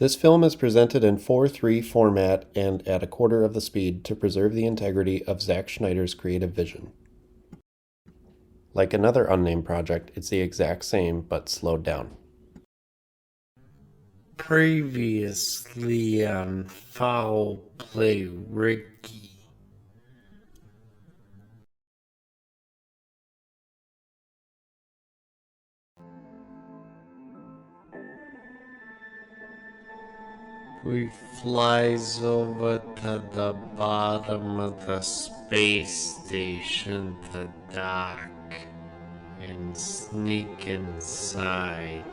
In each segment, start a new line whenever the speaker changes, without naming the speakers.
This film is presented in 4:3 format and at a quarter of the speed to preserve the integrity of Zack Snyder's creative vision. Like another unnamed project, it's the exact same, but slowed down.
Previously on Foul Play Ricky. We flies over to the bottom of the space station to dock and sneak inside.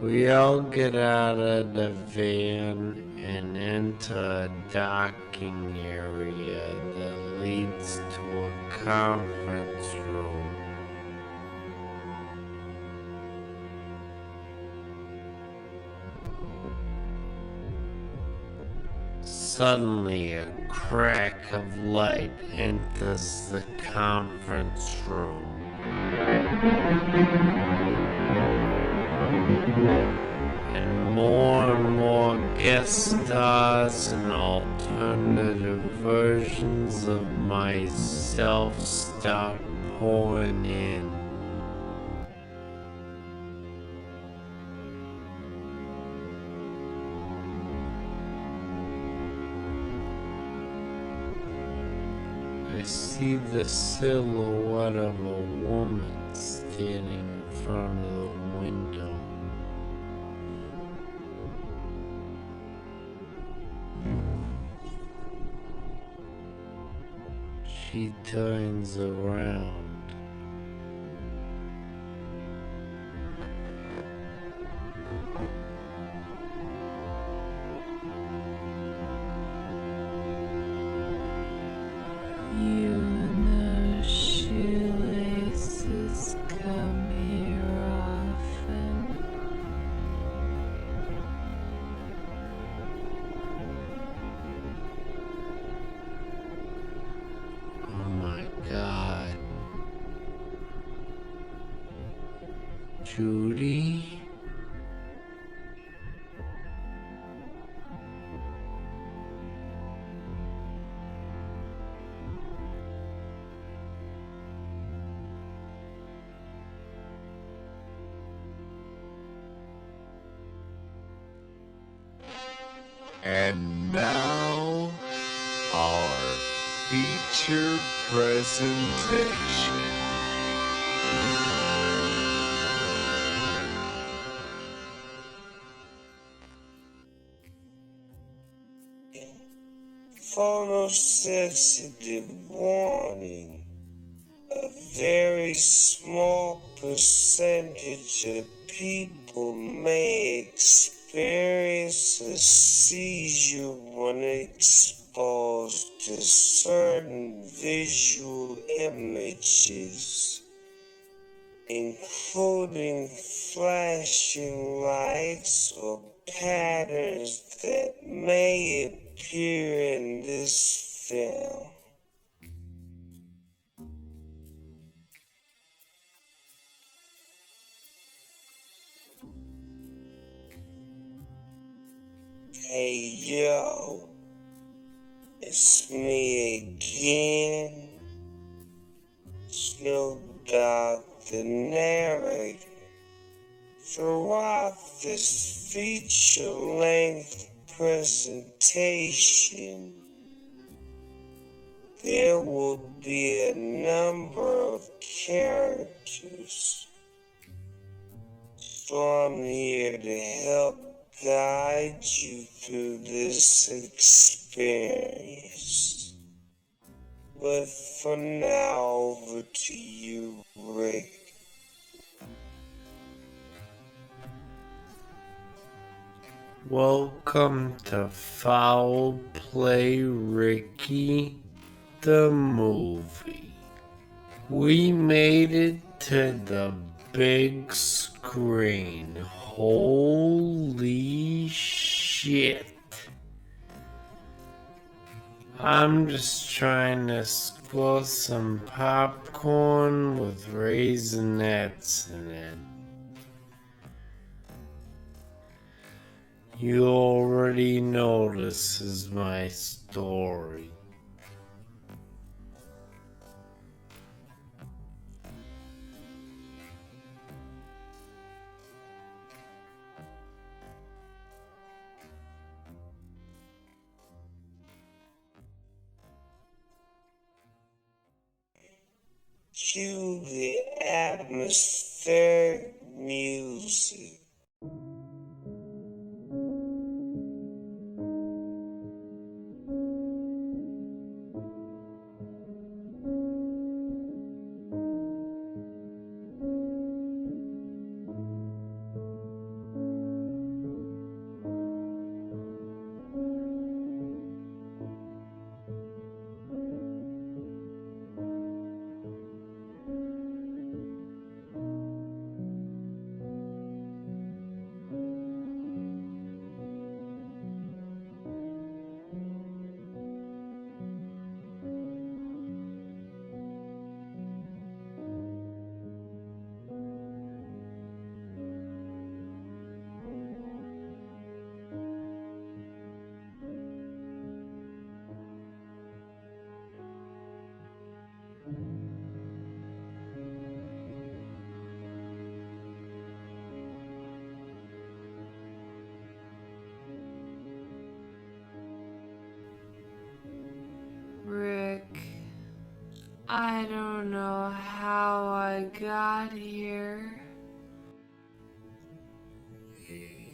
We all get out of the van and enter a docking area that leads to a conference room. Suddenly, a crack of light enters the conference room. And more guest stars and alternative versions of myself start pouring in. I see the silhouette of a woman standing in front of the window. She turns around.
You know shoelaces come here often.
Oh my God. Judy?
And now, our feature presentation.
Photosensitive warning. A very small percentage of people may experience a seizure when exposed to certain visual images, including flashing lights or patterns that may appear in this film. Hey yo, it's me again, Snoop Dogg the narrator. Throughout this feature-length presentation, there will be a number of characters, so I'm here to help guide you through this experience. But for now, over to you, Rick.
Welcome to Foul Play Ricky, the movie. We made it to the big screen. Holy shit. I'm just trying to squirt some popcorn with raisinets in it. You already know this is my story.
Cue the atmospheric music.
Rick, I don't know how I got here.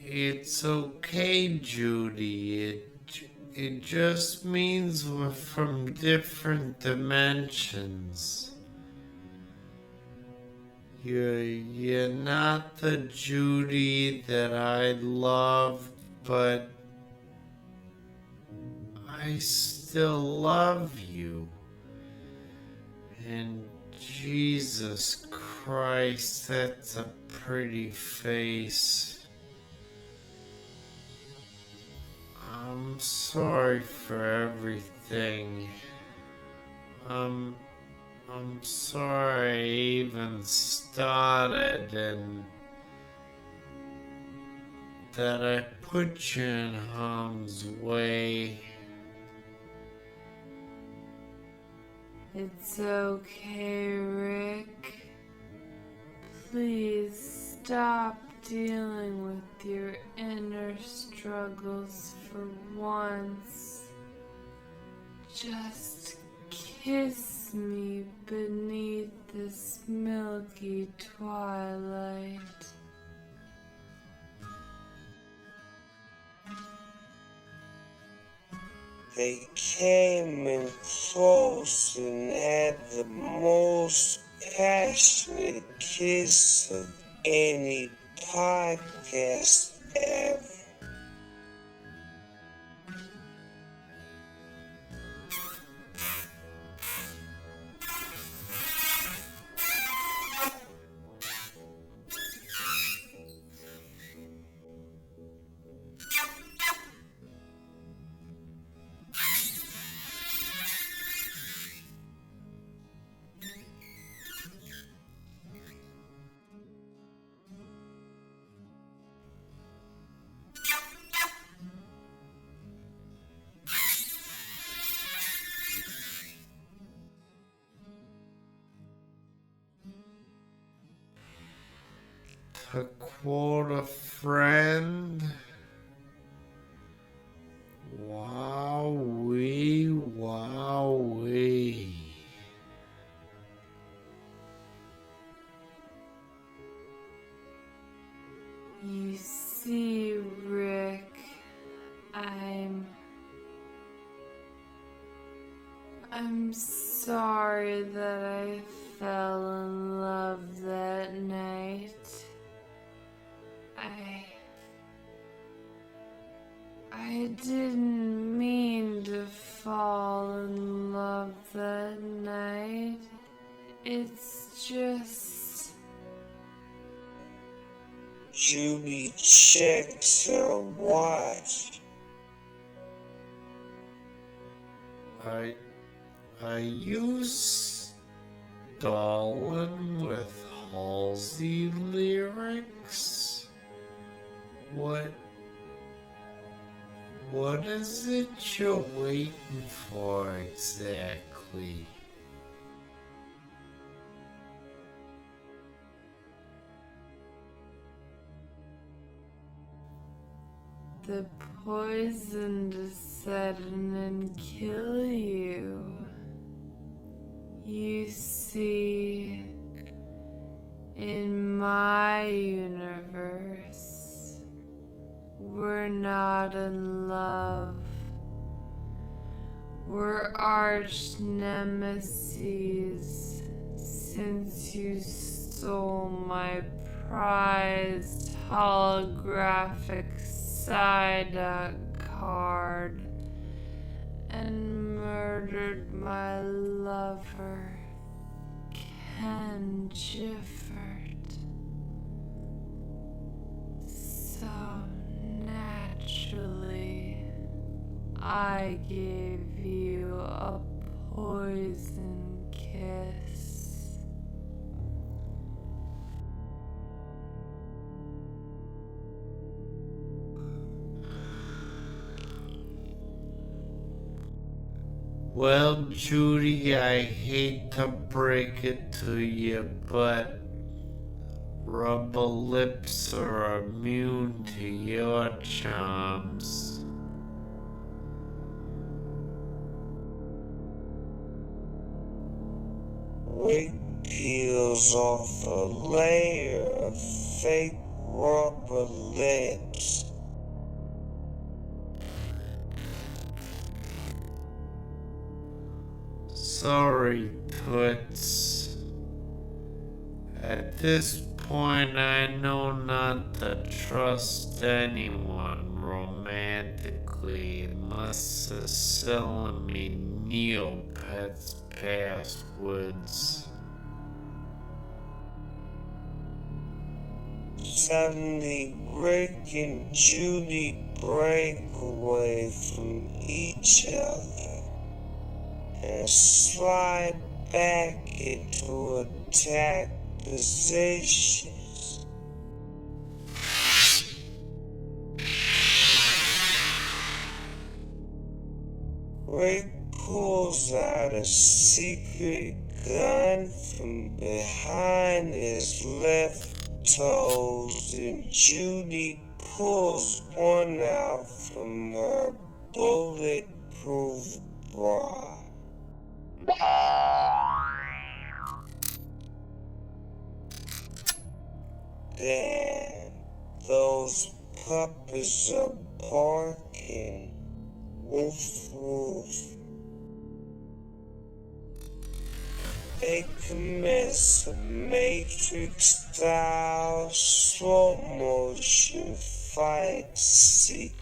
It's okay, Judy. It just means we're from different dimensions. You're not the Judy that I loved, but I still love you. And Jesus Christ, that's a pretty face. I'm sorry for everything. I'm sorry I even started and that I put you in harm's way.
It's okay, Rick. Please stop dealing with your inner struggles for once. Just kiss me beneath this milky twilight.
They came in close and had the most passionate kiss of any podcast ever.
To quote a friend, wowee, wowee.
You see, Rick, I'm sorry that I fell in love that night. I didn't mean to fall in love that night. It's just...
Judy checked her watch.
Are you stalling with Halsey lyrics? What is it you're waiting for exactly?
The poison to set in and kill you. You see, in my universe, we're not in love. We're arch nemeses since you stole my prized holographic Psyduck card and murdered my lover, Ken Gifford. So naturally, I gave you a poison kiss.
Well, Judy, I hate to break it to you, but rubber lips are immune to your charms.
Rick peels off a layer of fake rubber lips.
Sorry, Toots. At this point, I know not to trust anyone romantically unless they're selling me Neopets passwords.
Suddenly, Rick and Judy break away from each other and slide back into attack positions. Rick pulls out a secret gun from behind his left toes, and Judy pulls one out from her bulletproof bra. Damn, those puppies are barking. Woof woof. They commence a Matrix-style slow-motion fight sequence.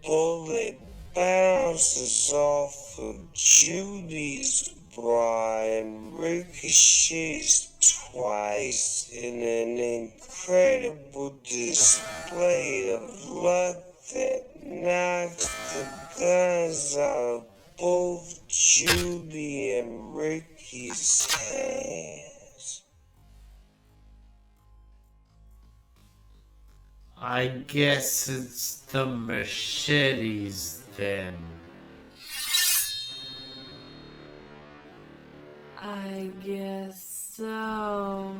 bullet bounces off of Judy's bra and ricochets twice in an incredible display of luck that knocks the guns out of both Judy and Ricky's hands.
I guess it's the machetes then.
I guess so.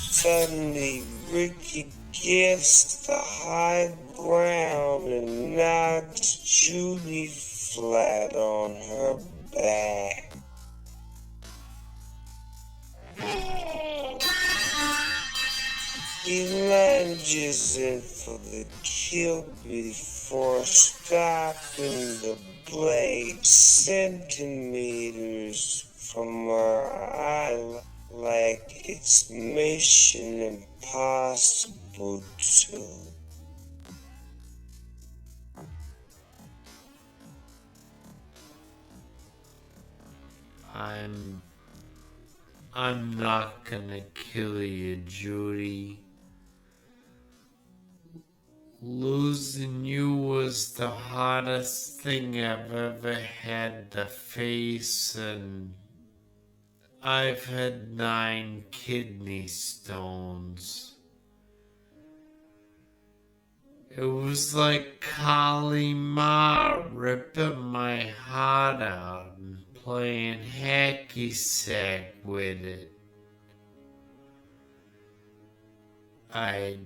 Suddenly, Ricky gets the high ground and knocks Judy flat on her back. He lunges in for the kill before stopping the blade centimeters from her eye like it's Mission Impossible 2.
I'm not gonna kill you, Judy. Losing you was the hardest thing I've ever had to face, and I've had 9 kidney stones. It was like Kali Ma ripping my heart out and playing hacky sack with it. I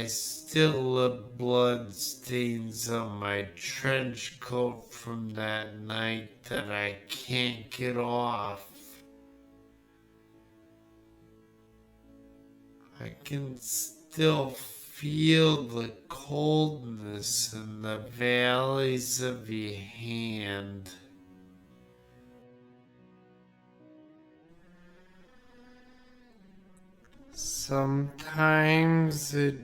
still have blood stains on my trench coat from that night that I can't get off. I can still feel the coldness in the valleys of your hand. Sometimes it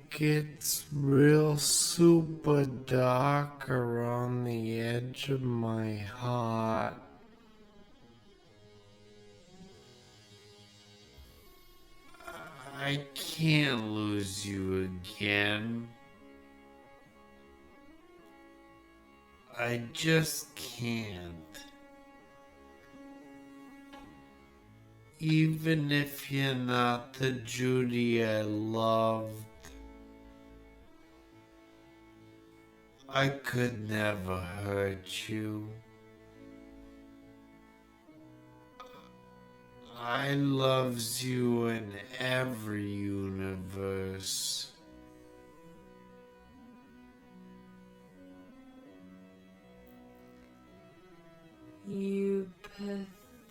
gets real super dark around the edge of my heart. I can't lose you again. I just can't. Even if you're not the Judy I loved, I could never hurt you. I loves you in every universe.
You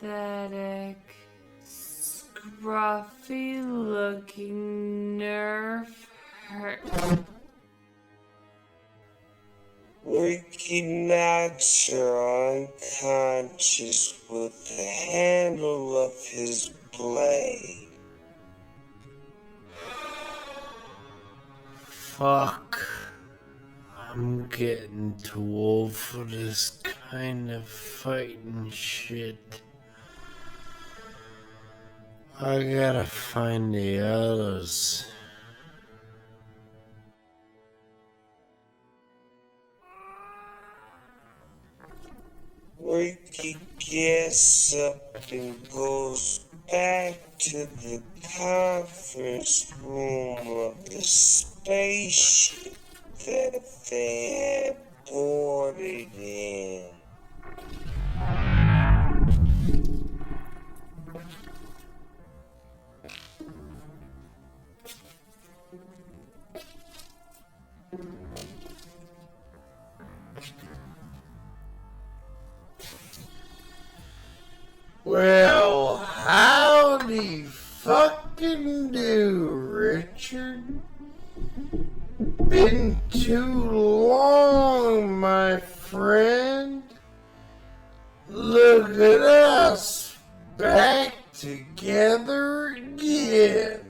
pathetic, scruffy looking nerve hurt.
Ricky knocks her unconscious with the handle of his blade.
Fuck. I'm getting too old for this kind of fighting shit. I gotta find the others.
Ricky gets up and goes back to the conference room of the spaceship that they had boarded in.
Well, howdy fucking do, Richard. Been too long, my friend. Look at us, back together again.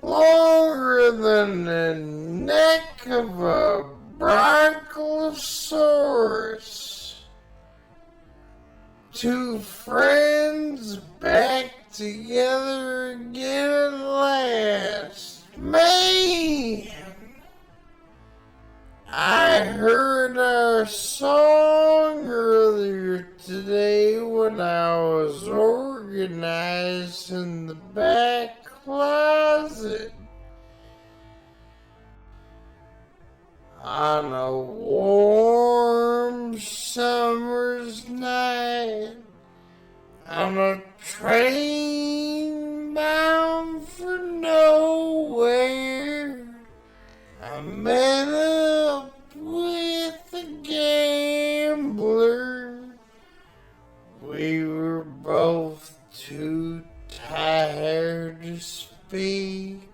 Longer than the neck of a bronchosaurus. Two friends back together again at last. Man! I heard our song earlier today when I was organized in the back closet. On a warm summer's night, on a train bound for nowhere, I met up with a gambler. We were both too tired to speak,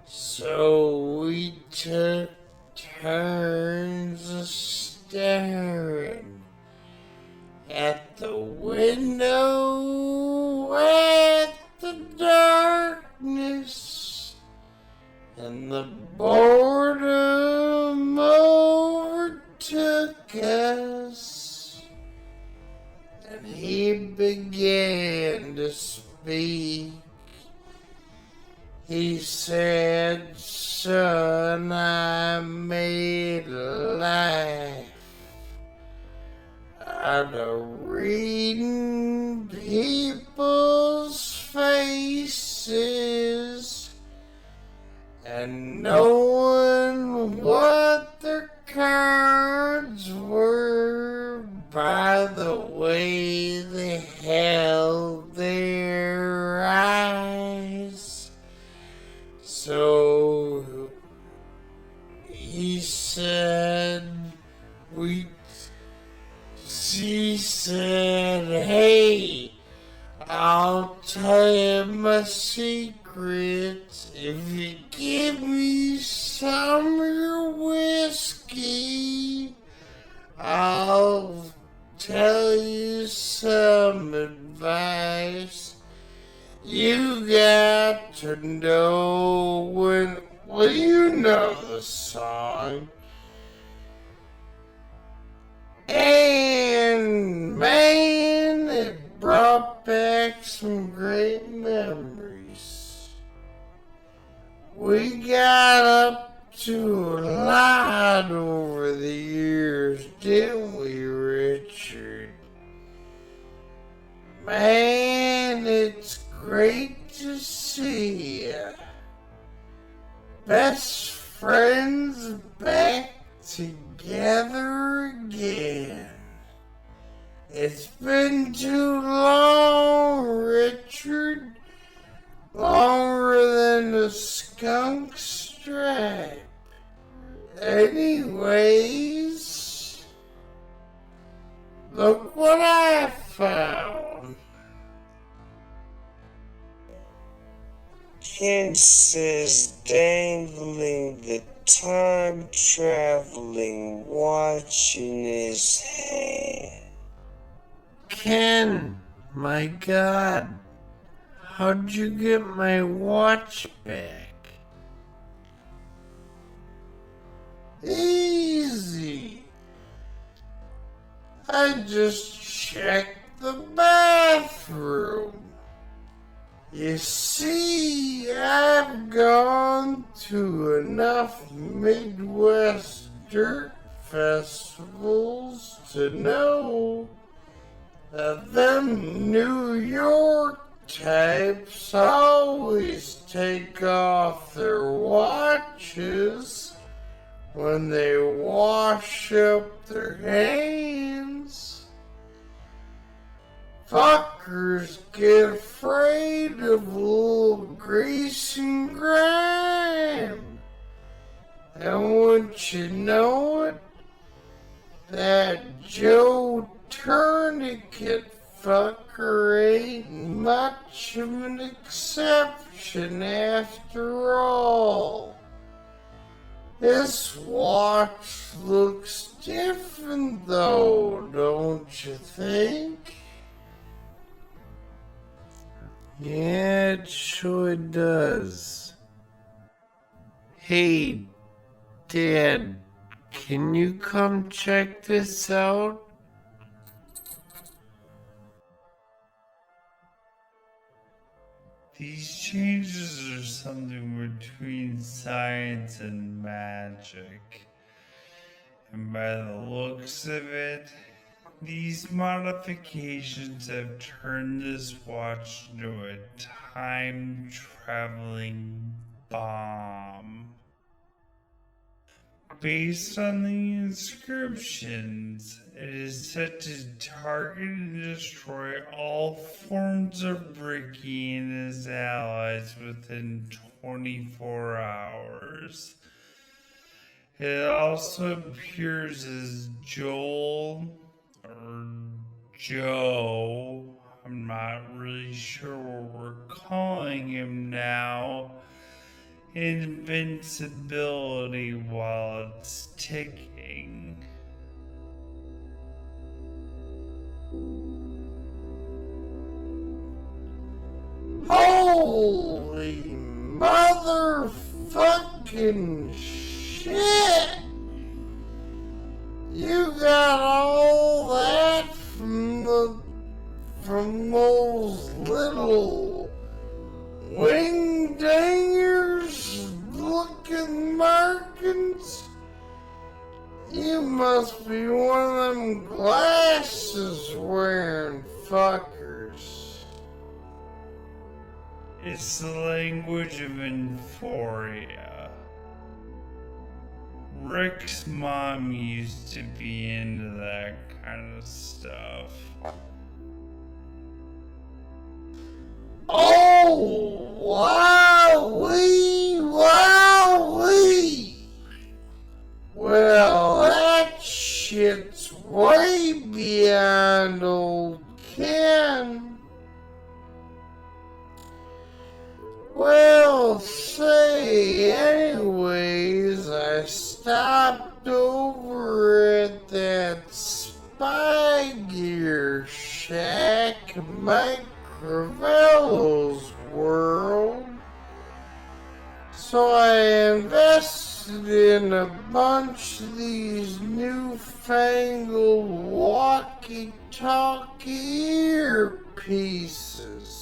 so we took turns of staring at the window, at the darkness, and the boredom overtook us, and he began to speak. He said, "Son, I made life out of reading people's faces and knowing what their cards were by the way they held their eyes." So he said, she said, "Hey, I'll tell you my secrets if you give me some of your whiskey. I'll tell you some advice you got to know when." Well, you know the song. And man, it brought back some great memories. We got up to a lot over the years, didn't we, Richard? Man, it's great to see ya. Best friends back together again. It's been too long, Richard. Longer than a skunk stripe. Anyways, look what I found.
Ken says, dangling the time-traveling watch in his hand.
Ken, my God, how'd you get my watch back? Easy. I just checked the bathroom. You see, I've gone to enough Midwest dirt festivals to know that them New York types always take off their watches when they wash up their hands. Fuckers get afraid of a little grease and grime. And wouldn't you know it, that Joe Tourniquet fucker ain't much of an exception after all. This watch looks different though, don't you think? Yeah, it sure does. Hey, Dad, can you come check this out?
These changes are something between science and magic. And by the looks of it, these modifications have turned this watch into a time-traveling bomb. Based on the inscriptions, it is set to target and destroy all forms of Ricky and his allies within 24 hours. It also appears as Joel, or Joe, I'm not really sure what we're calling him now, invincibility while it's ticking.
Holy motherfucking shit! You got all that from those little wingdingers looking markings? You must be one of them glasses wearing fuckers.
It's the language of Euphoria. Rick's mom used to be into that kind of stuff.
Oh, wowee, wowee! Well, that shit's way beyond old Ken. Well, say, anyways, I stopped over at that spy gear shack, Mike Crivello's world. So I invested in a bunch of these newfangled walkie-talkie earpieces.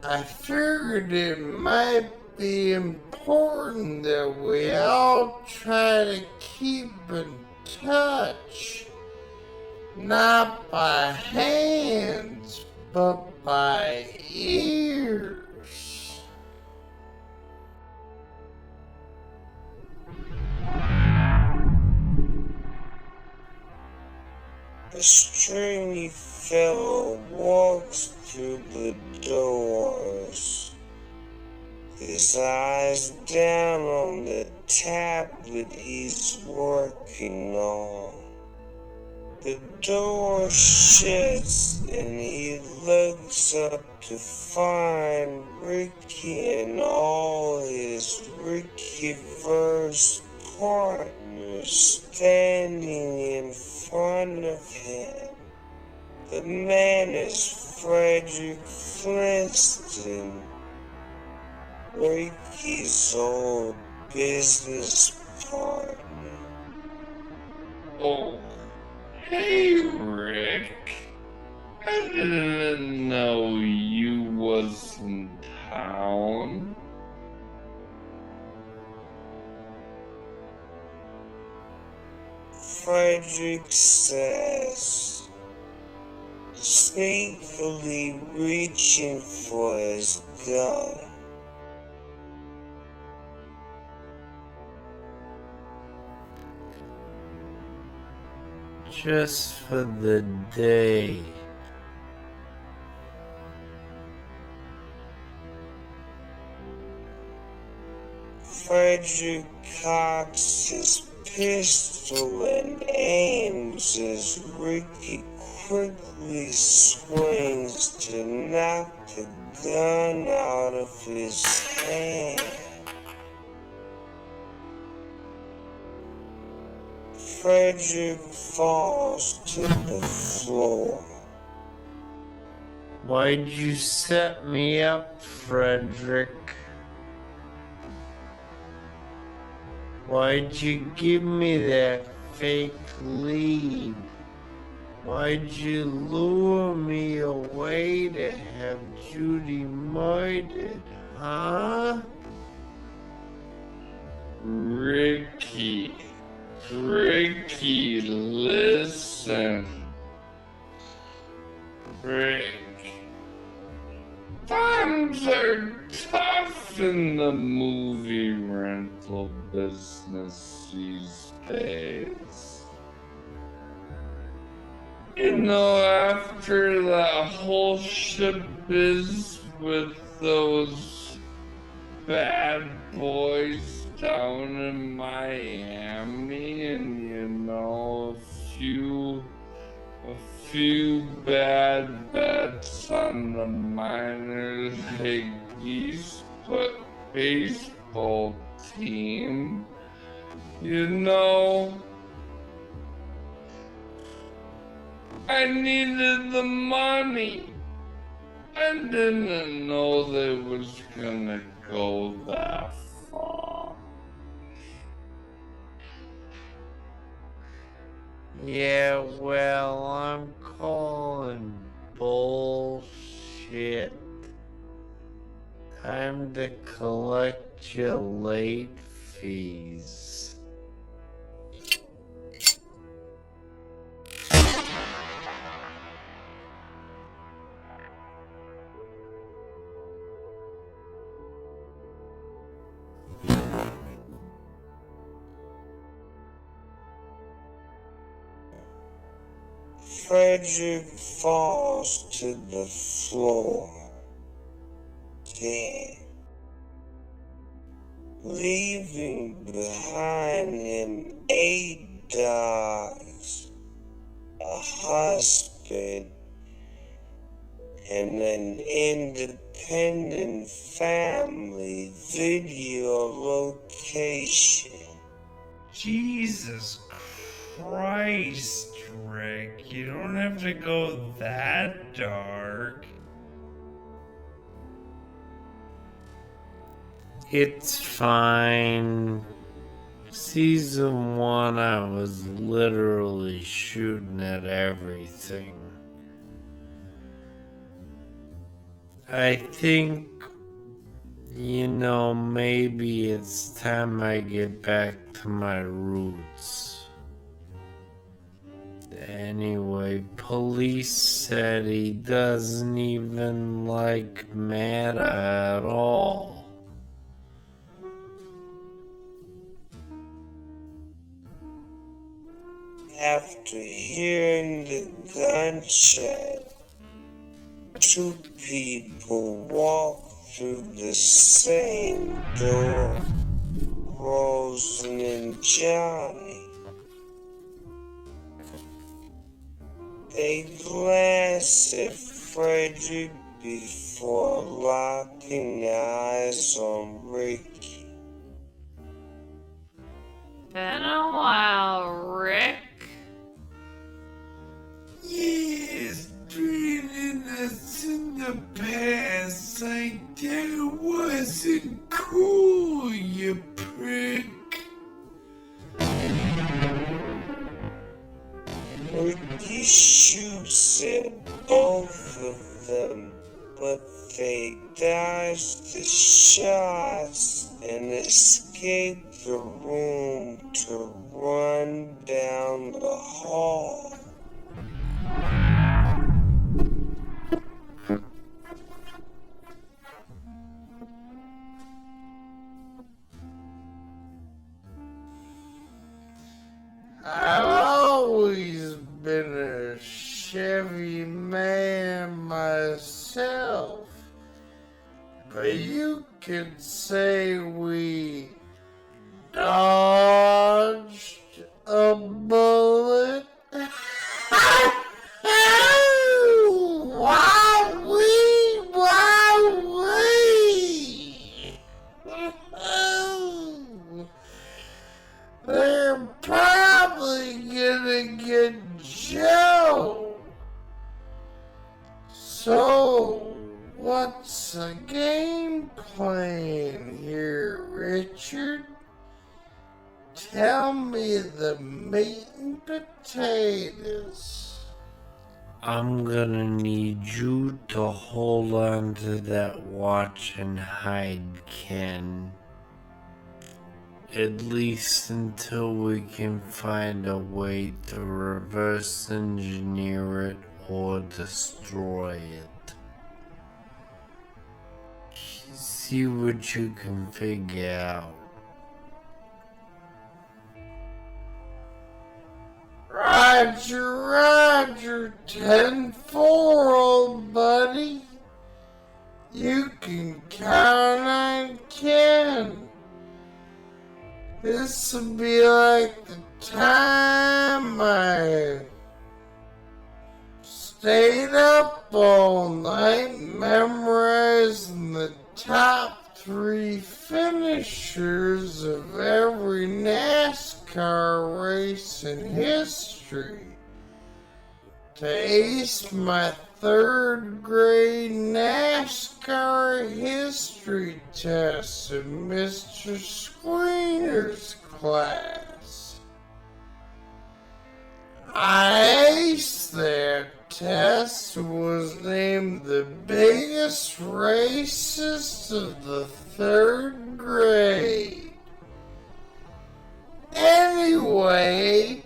I figured it might be important that we all try to keep in touch, not by hands, but by ears. A stringy fellow walks through the doors, his eyes down on the tablet he's working on. The door shuts and he looks up to find Ricky and all his Rickyverse partners standing in front of him. The man is Frederick Flintstone, Ricky's old business partner.
Oh,
Hey, Rick. I didn't know you was in town.
Frederick says, sneakily reaching for his gun.
Just for the day.
Frederick cocks his pistol and aims as Ricky quickly swings to knock the gun out of his hand. Frederick falls to the floor.
Why'd you set me up, Frederick? Why'd you give me that fake lead? Why'd you lure me away to have Judy murdered, huh? Ricky, listen. Rick, times are tough in the movie rental business these days. You know, after that whole shiz with those bad boys down in Miami, and you know, a few bad bets on the minor league East baseball team. You know, I needed the money. I didn't know they was gonna go that far. Yeah, well, I'm calling bullshit. Time to collect your late fees.
Frederick falls to the floor, dead, leaving behind him 8 dogs, a husband, and an independent family video location.
Jesus Christ, Rick. You don't have to go that dark.
It's fine. Season 1, I was literally shooting at everything. I think, you know, maybe it's time I get back to my roots. Anyway, police said he doesn't even like Matt at all.
After hearing the gunshot, 2 people walk through the same door, Rosen and Johnny. They glance at Frederick before locking eyes on Ricky.
Been a while, Rick.
Yes, dreaming us in the past like that wasn't cool, you prick.
We but they dodged the shots and escaped the room to run down the hall.
I've always been a Chevy man myself, but you could say we dodged a bullet. Wowee, wowee. They're probably gonna get Joe. So, what's the game plan here, Richard? Tell me the meat and potatoes. I'm gonna need you to hold on to that watch and hide, Ken. At least until we can find a way to reverse engineer it or destroy it. See what you can figure out. Roger, Roger, 10-4, old buddy. You can count on Ken. This'll be like the time I stayed up all night memorizing the top 3 finishers of every NASCAR race in history to ace my 3rd grade NASCAR history test in Mr. Squeener's class. I aced that test, was named the biggest racist of the 3rd grade. Anyway,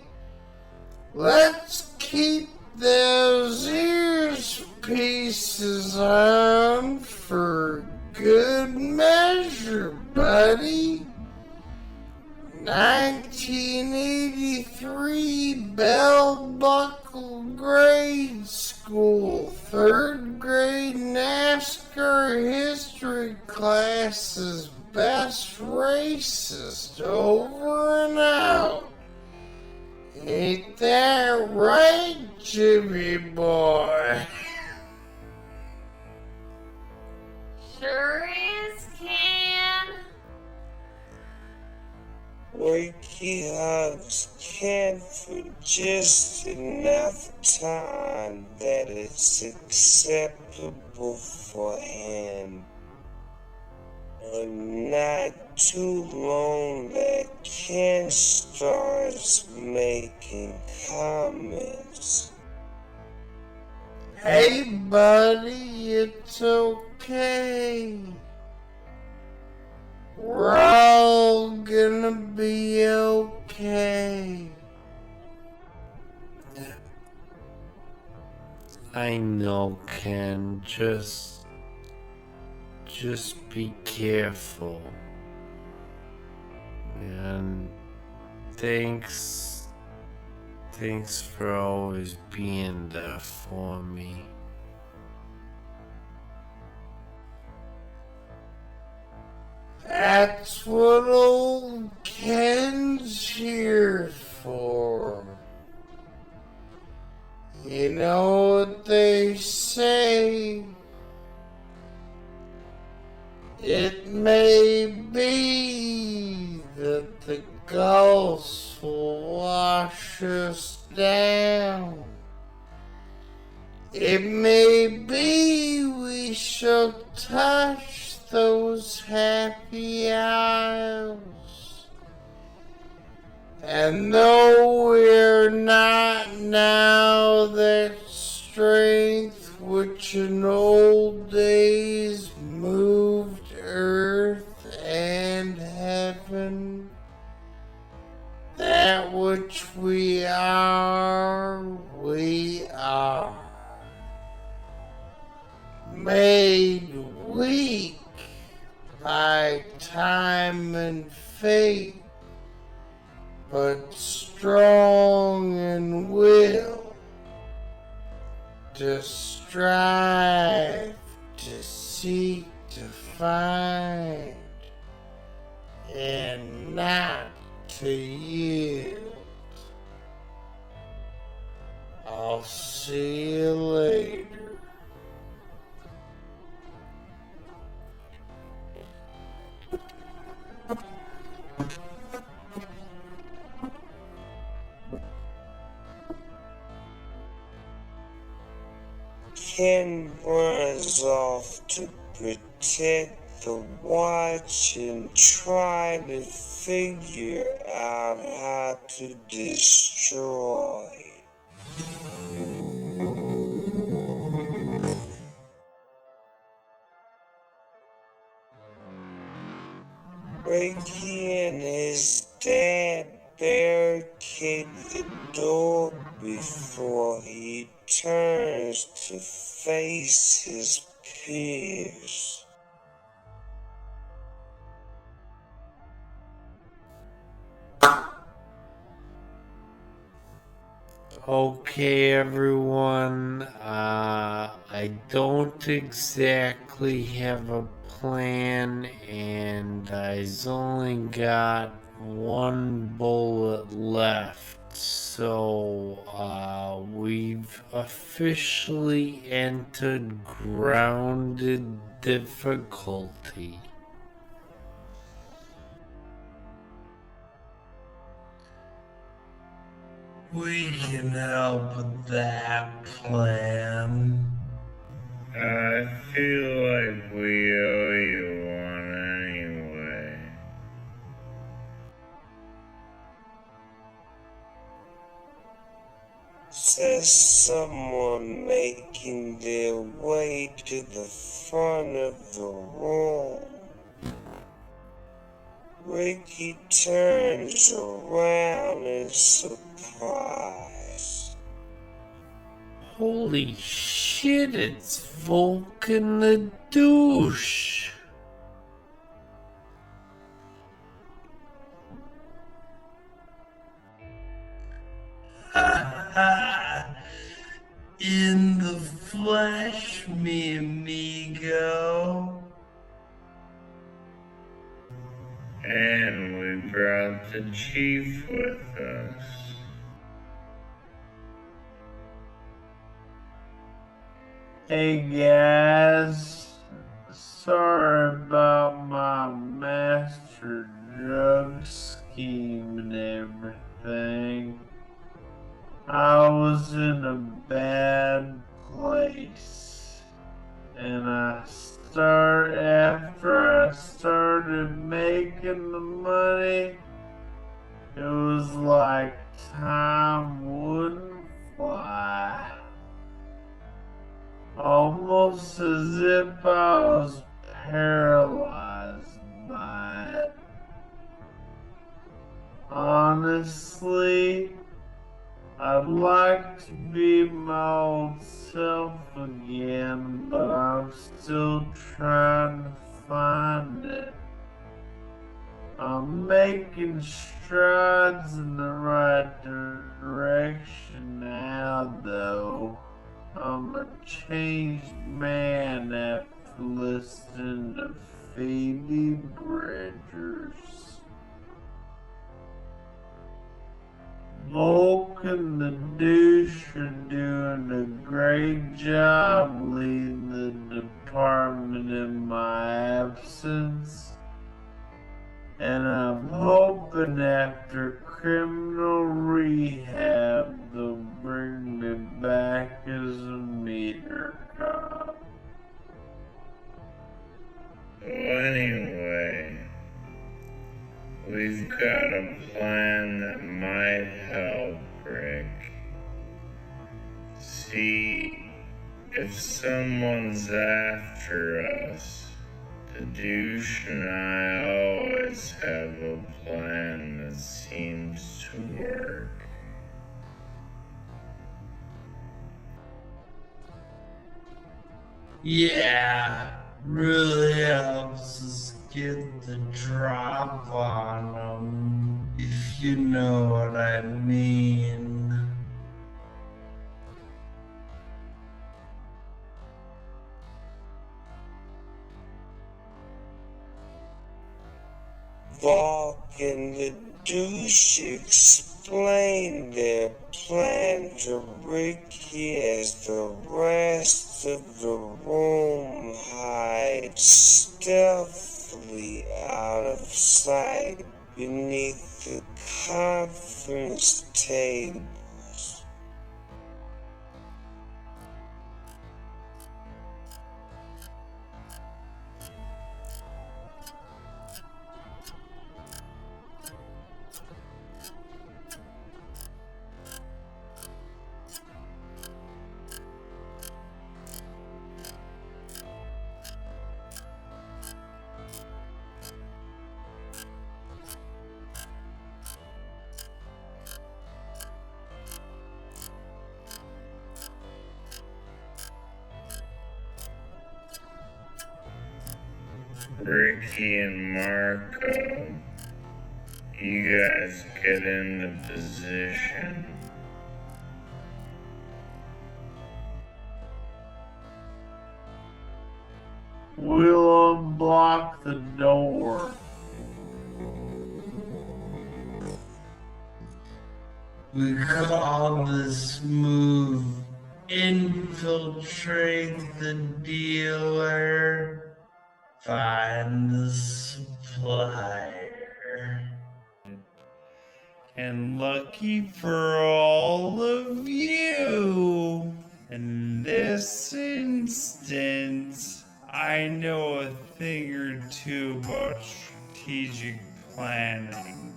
let's keep those ears pieces on for good measure, buddy. 1983 Bell Buckle Grade School 3rd grade NASCAR history class's best racist over and out. Ain't that right, Jimmy boy?
Sure is, Ken.
Wakey hugs Ken for just enough time that it's acceptable for him, but not too long that Ken starts making comments.
Hey, buddy, it's okay. We're all gonna be okay. I know, Ken. Just be careful. And thanks for always being there for me. That's what old Ken's here for. You know what they say? It may be that the gulls will wash us down. It may be we shall touch those happy isles. And though we're not now that strength which
which in old days moved earth and heaven, that which we are, made weak by time and fate, but strong in will to strive, to seek, to find, and not to yield. I'll see you later. Ken runs off to protect the watch and try to figure out how to destroy it. Ricky and his dad barricade the door before he turns to face his peers.
Okay, everyone. I don't exactly have a plan, and I's only got one bullet left. So, we've officially entered grounded difficulty.
We can help with that plan.
I feel like we owe you one anyway.
Says someone making their way to the front of the room. Ricky turns around in surprise.
Holy shit, it's Vulcan the douche.
In the flesh, mi amigo.
And we brought the chief with us.
Hey guys, sorry about my master drug scheme and everything. I was in a bad place, and after I started making the money, it was like time wouldn't fly. Almost as if I was paralyzed by it. Honestly, I'd like to be my old self again, but I'm still trying to find it. I'm making strides in the right direction now, though. I'm a changed man after listening to Phoebe Bridgers. Vulcan the douche are doing a great job leading the department in my absence. And I'm hoping after criminal rehab they'll bring me back as a meter cop.
Well, anyway, we've got a plan that might help, Rick. See, if if someone's after us, the douche and I always have a plan that seems to work.
Yeah, really helps us get the drop on them, if you know what I mean.
Valk and the douche explain their plan to Ricky as the rest of the room hides stealthily out of sight beneath the conference table.
Ricky and Marco, you guys get into position.
We'll unblock the door. We call this move infiltrate the dealer, find the supplier. And lucky for all of you, in this instance, I know a thing or two about strategic planning.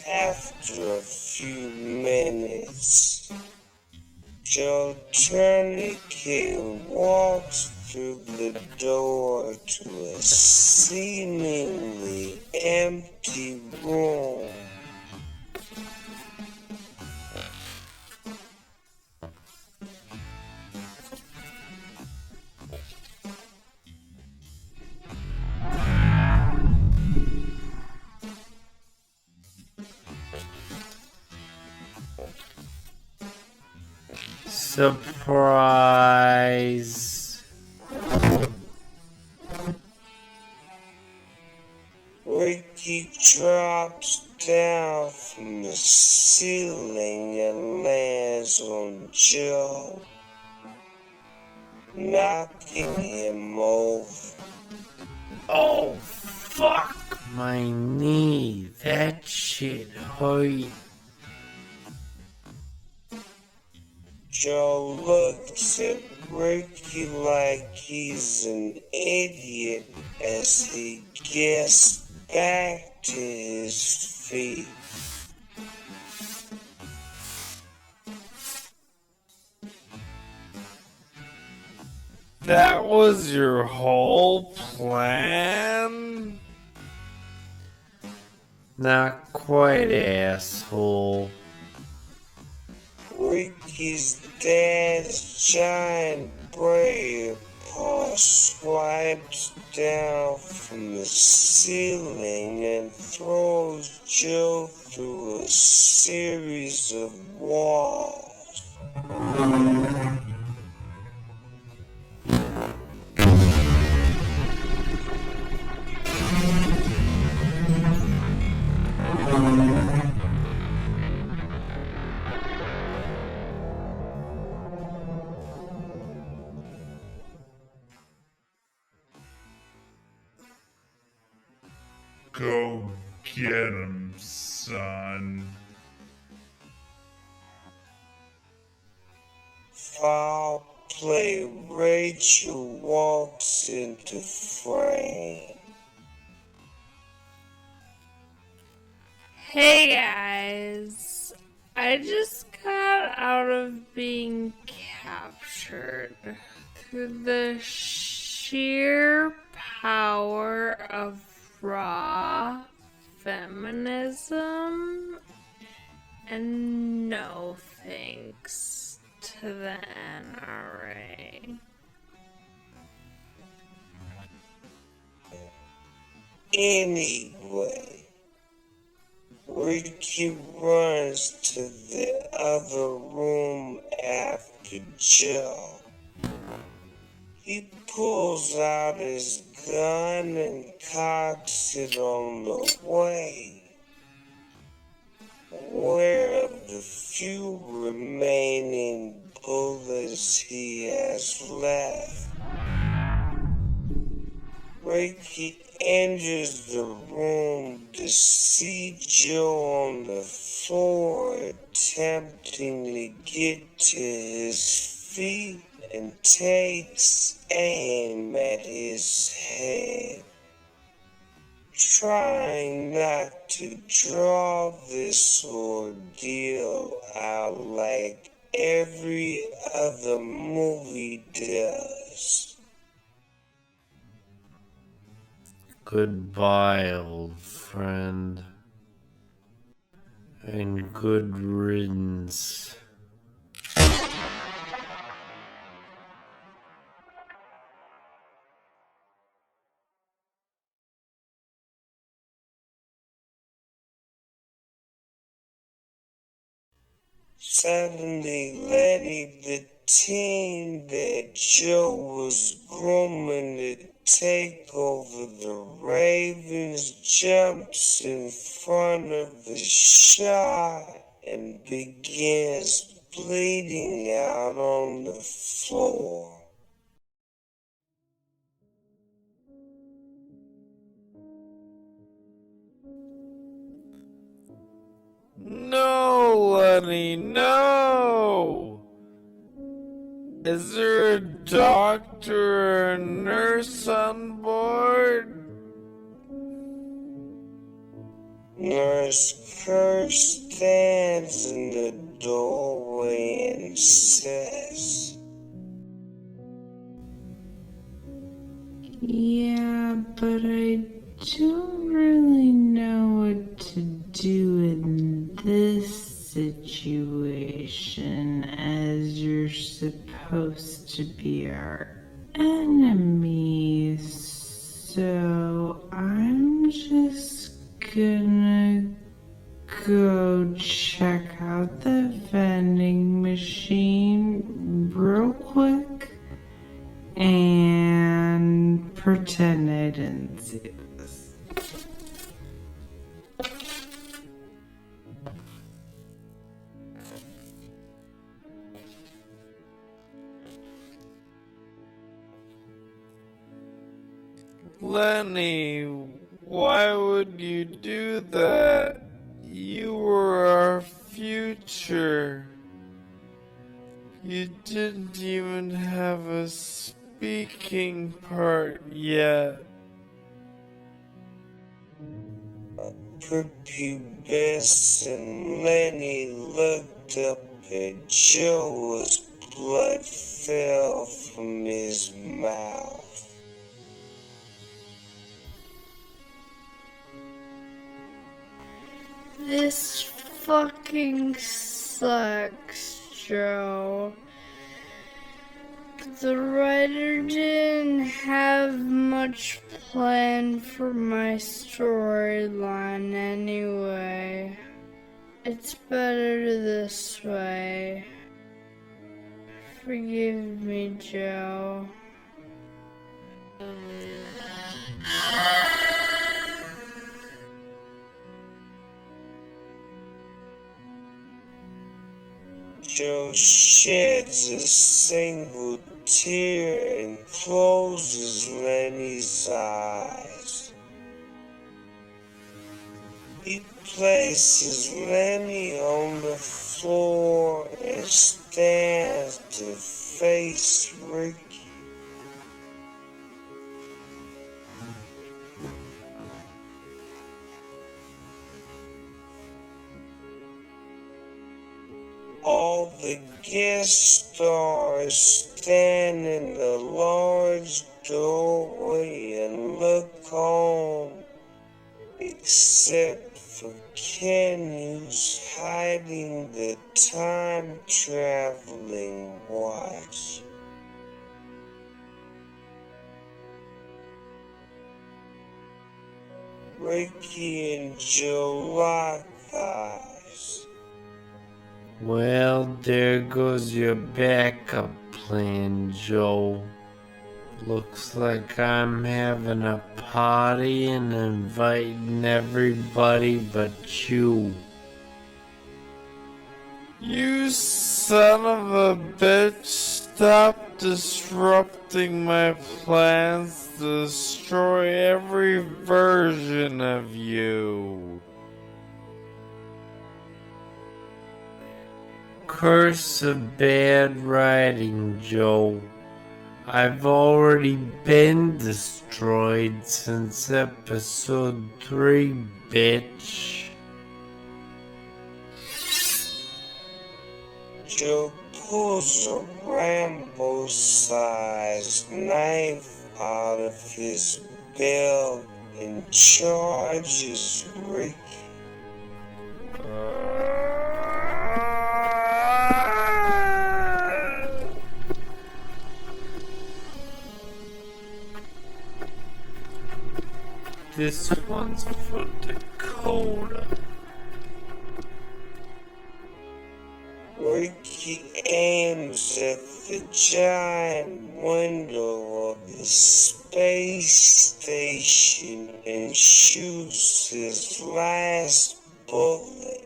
After a few minutes, Joe Tourniquet walks through the door to a seemingly empty room.
Surprise.
Ricky drops down from the ceiling and lands on Joe, knocking him over.
Oh, fuck my knee. That shit hurt.
Joe looks at Ricky like he's an idiot as he gets back to his feet.
That was your whole plan? Not quite, asshole.
Ricky's dad's giant braid paw swipes down from the ceiling and throws Joe through a series of walls.
Go get him, son.
Foul play. Rachel walks into frame.
Hey guys, I just got out of being captured through the sheer power of raw feminism, and no thanks to the NRA.
Anyway, Ricky runs to the other room after Joe. He pulls out his gun and cocks it on the way. Aware of the few remaining bullets he has left, Ricky enters the room to see Joe on the floor attempting to get to his feet and takes aim at his head, trying not to draw this ordeal out like every other movie does.
Goodbye, old friend. And good riddance.
Suddenly, Letty, the teen that Joe was grooming to take over the Ravens, jumps in front of the shot and begins bleeding out on the floor.
No, Lenny, no! Is there a doctor or a nurse on board?
Nurse Kurt stands in the doorway and says,
"Yeah, but I don't really know what to do in this situation, as you're supposed to be our enemy, so I'm just gonna go check out the vending machine real quick and pretend I didn't see this."
Lenny, why would you do that? You were our future. You didn't even have a speaking part yet.
Prepubescent Lenny looked up at Joe as blood fell from his mouth.
This fucking sucks, Joe. The writer didn't have much planned for my storyline anyway. It's better this way. Forgive me, Joe.
Joe sheds a single tear and closes Lenny's eyes. He places Lenny on the floor and stands to face Ricky. All the guest stars stand in the large doorway and look on, except for Ken, who's hiding the time-traveling watch. Ricky and Joe lock eyes.
Well, there goes your backup plan, Joe. Looks like I'm having a party and inviting everybody but you.
You son of a bitch, stop disrupting my plans to destroy every version of you.
Curse of bad writing, Joe. I've already been destroyed since episode 3, bitch.
Joe pulls a Rambo-sized knife out of his belt and charges Ricky.
This one's for Dakota.
Ricky aims at the giant window of the space station and shoots his last bullet.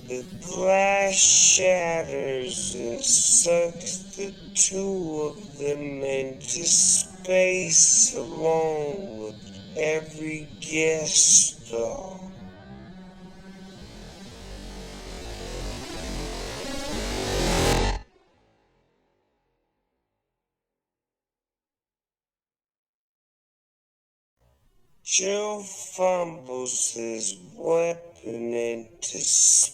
The glass shatters and sucks the two of them into space along with every guest star. Joe fumbles his weapon into space.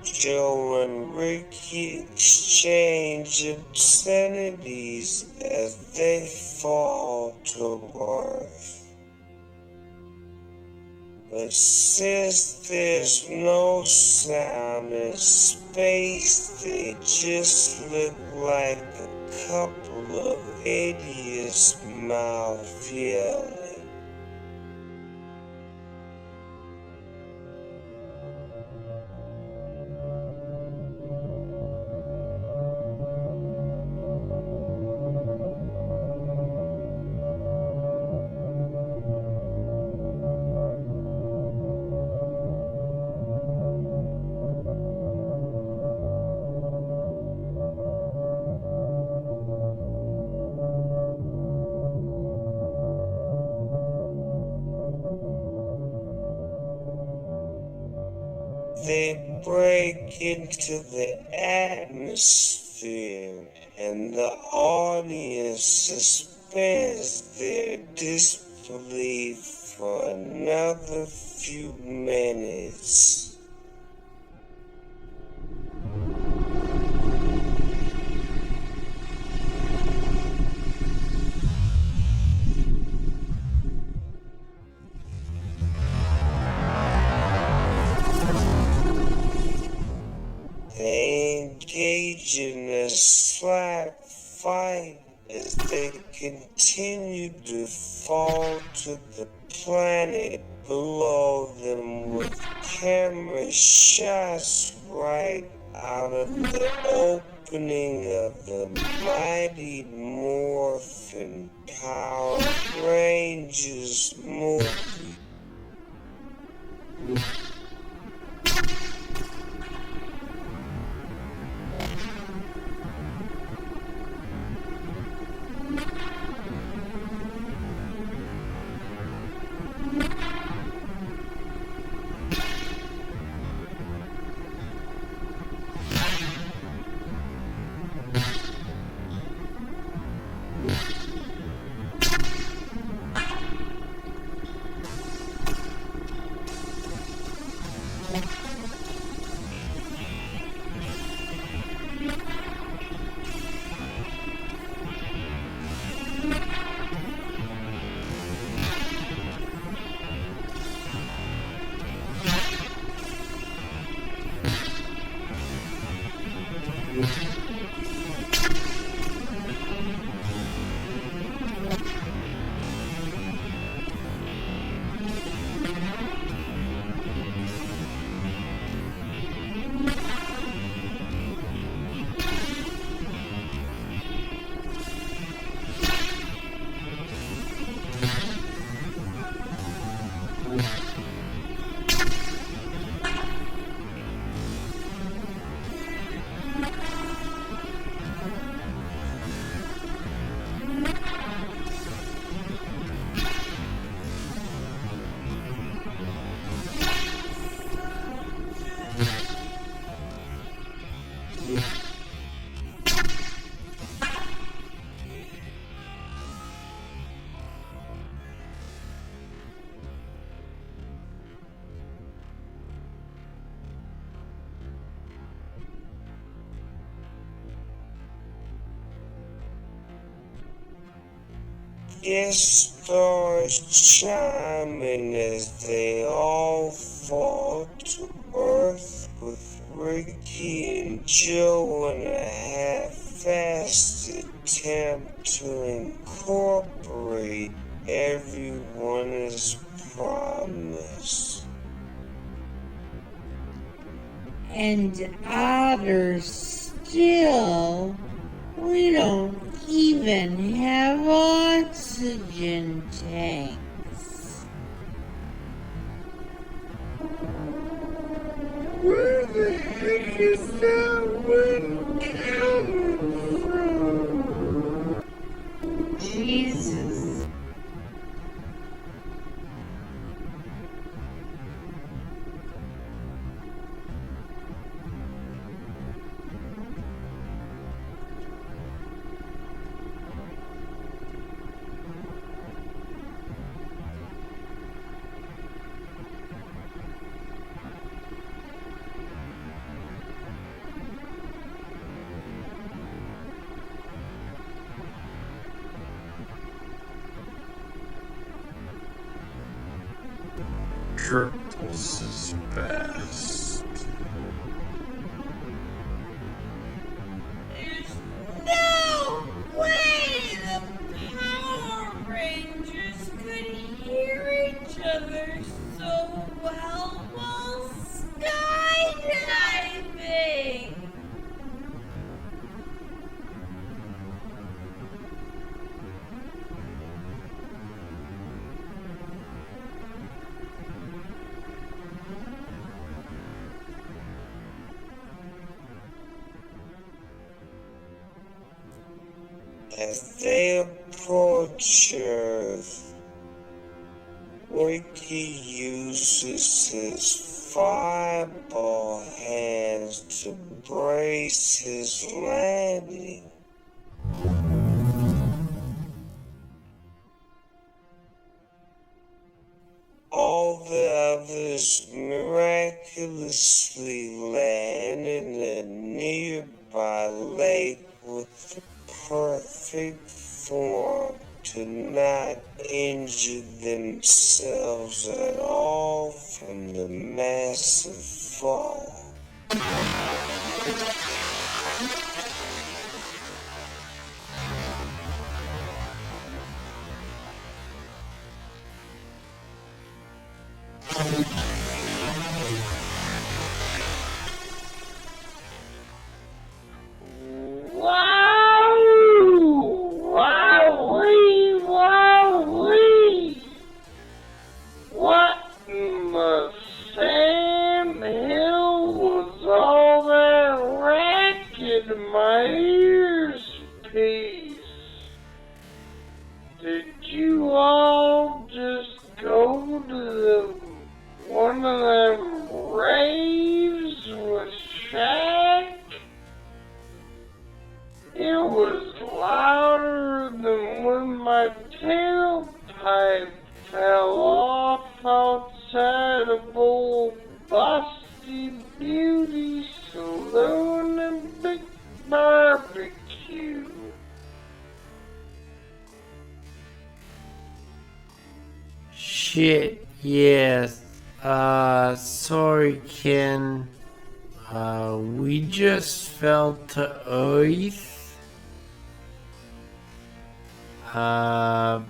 Joe and Ricky exchange obscenities as they fall to earth. But since there's no sound in space, they just look like a couple of idiots mouth yelling. They break into the atmosphere, and the audience suspends their disbelief for another few minutes. in a slap fight as they continue to fall to the planet below them with camera shots right out of the opening of the Mighty Morphin Power Rangers movie. Guest stars chiming as they all fall to earth with Ricky and Joe in a half-assed attempt to incorporate everyone as promised.
And odder still, we don't even have oxygen tanks.
Where the heck is that wind coming from?
Jesus.
Triples is best.
There's no way the Power Rangers could hear each other so well while skydiving.
As they approach Earth, Ricky uses his fireball hands to brace his landing. All the others miraculously land in a nearby lake with the perfect form to not injure themselves at all from the massive fall.
was louder than when my tailpipe fell off outside of old Busty Beauty Saloon and Big Barbecue. Shit, yes. Sorry, Ken. We just fell to Earth. I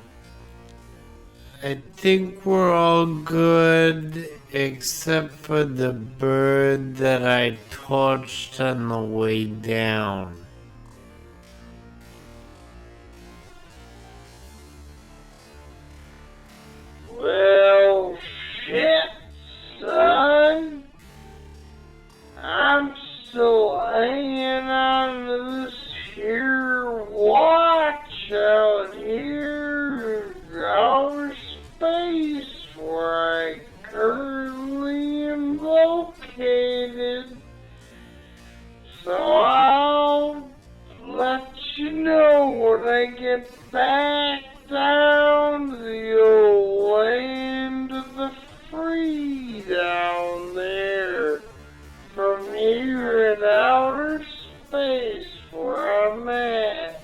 think we're all good, except for the bird that I torched on the way down. Well, shit, son. I'm still hanging on to this here watch out here in outer space where I currently am located. So I'll let you know when I get back down to the old land of the free down there. From here in outer space where I'm at.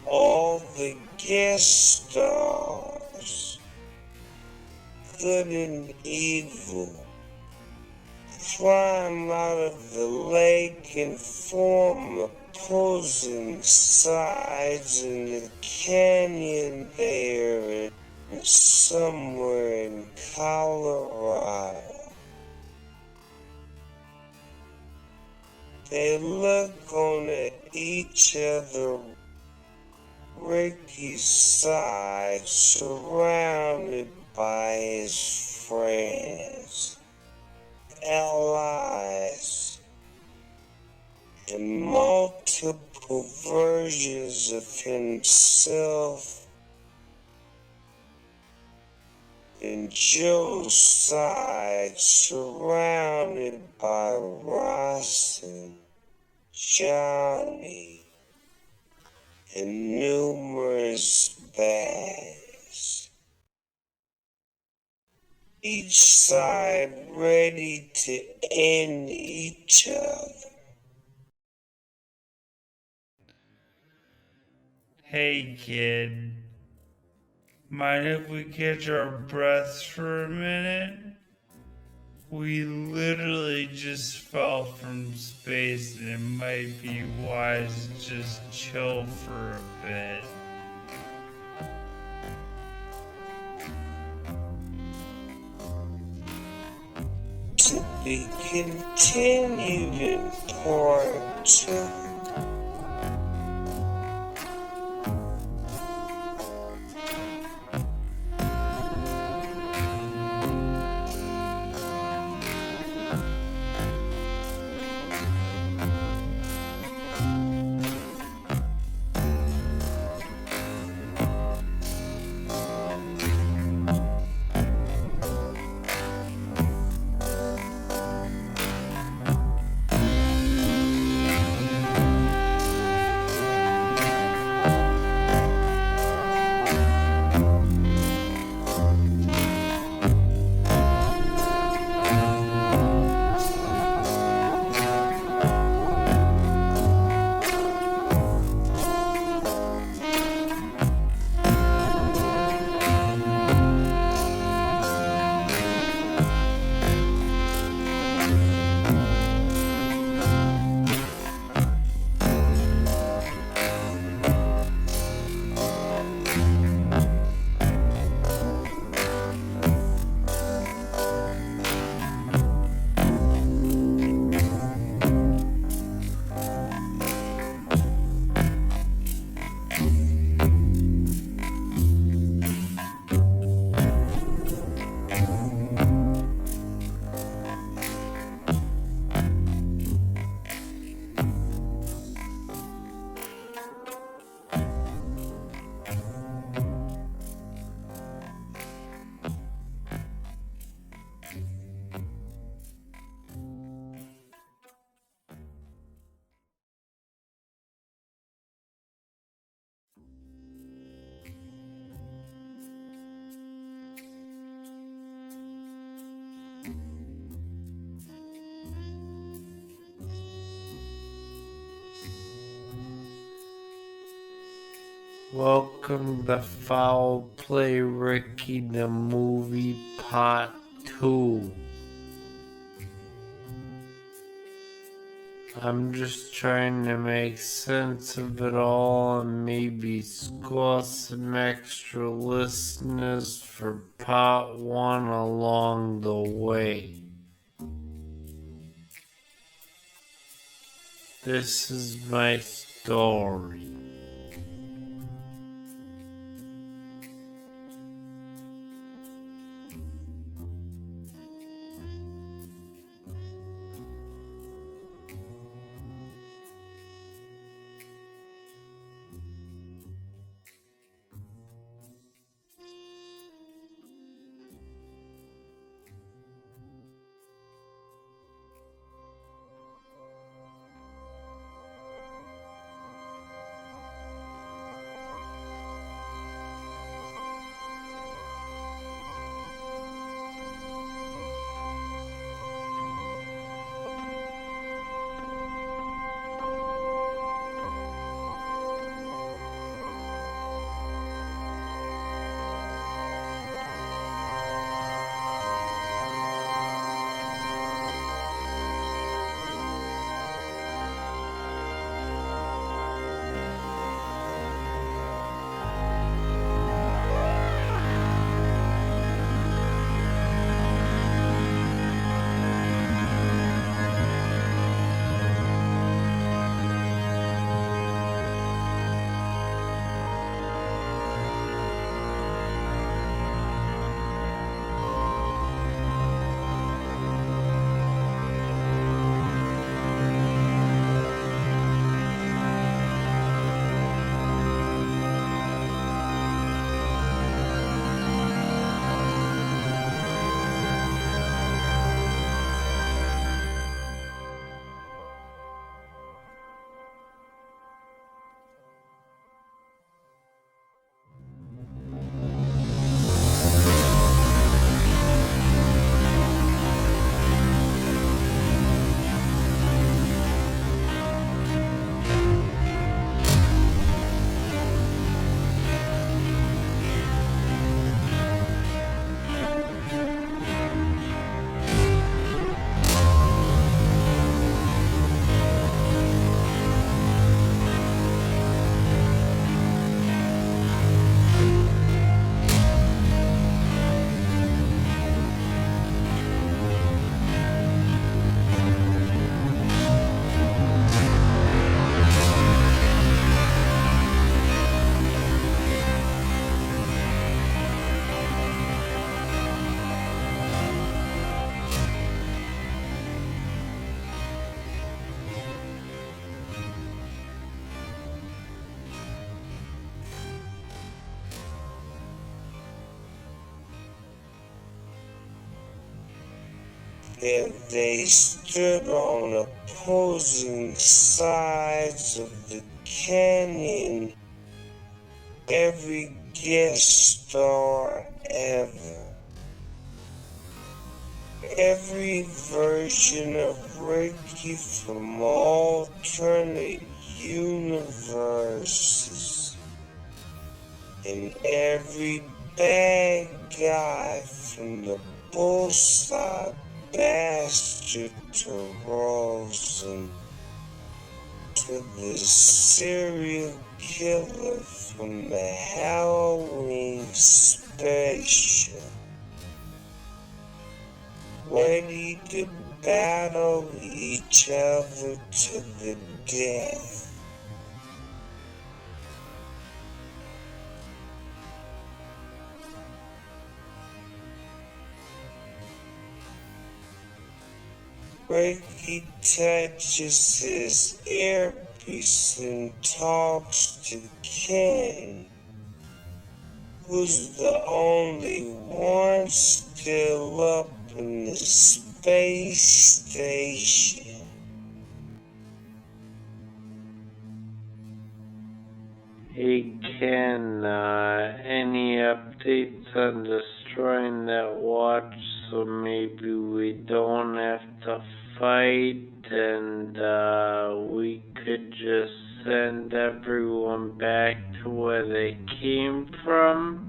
All the guest stars, good and evil, climb out of the lake and form opposing sides in the canyon there and somewhere in Colorado. They look on at each other, Ricky's side surrounded by his friends, allies, and multiple versions of himself, and Joe's side surrounded by Ross and Johnny and numerous bags. Each side ready to end each other.
Hey, kid. Mind if we catch our breaths for a minute? We literally just fell from space and it might be wise to just chill for a bit.
To be continued in part 2.
Welcome to Foul Play Ricky the Movie Part 2. I'm just trying to make sense of it all and maybe score some extra listeners for Part 1 along the way. This is my story.
That they stood on opposing sides of the canyon. Every guest star ever. Every version of Ricky from alternate universes. And every bad guy from the bullseye bastard to Rosen to the serial killer from the Halloween special, ready to battle each other to the death. Ricky touches his earpiece and talks to Ken, who's the only one still up in the space station.
Hey Ken, any updates on destroying that watch so maybe we don't have to fight and we could just send everyone back to where they came from,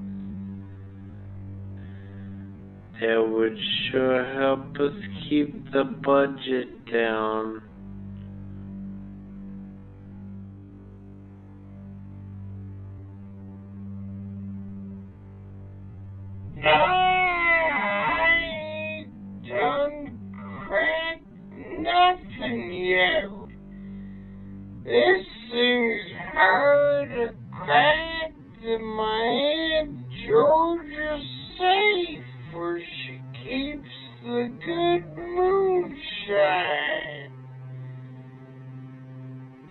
that would sure help us keep the budget down.
I ain't done cracked nothing yet. This thing's hard to crack in my Aunt Georgia's safe where she keeps the good moonshine.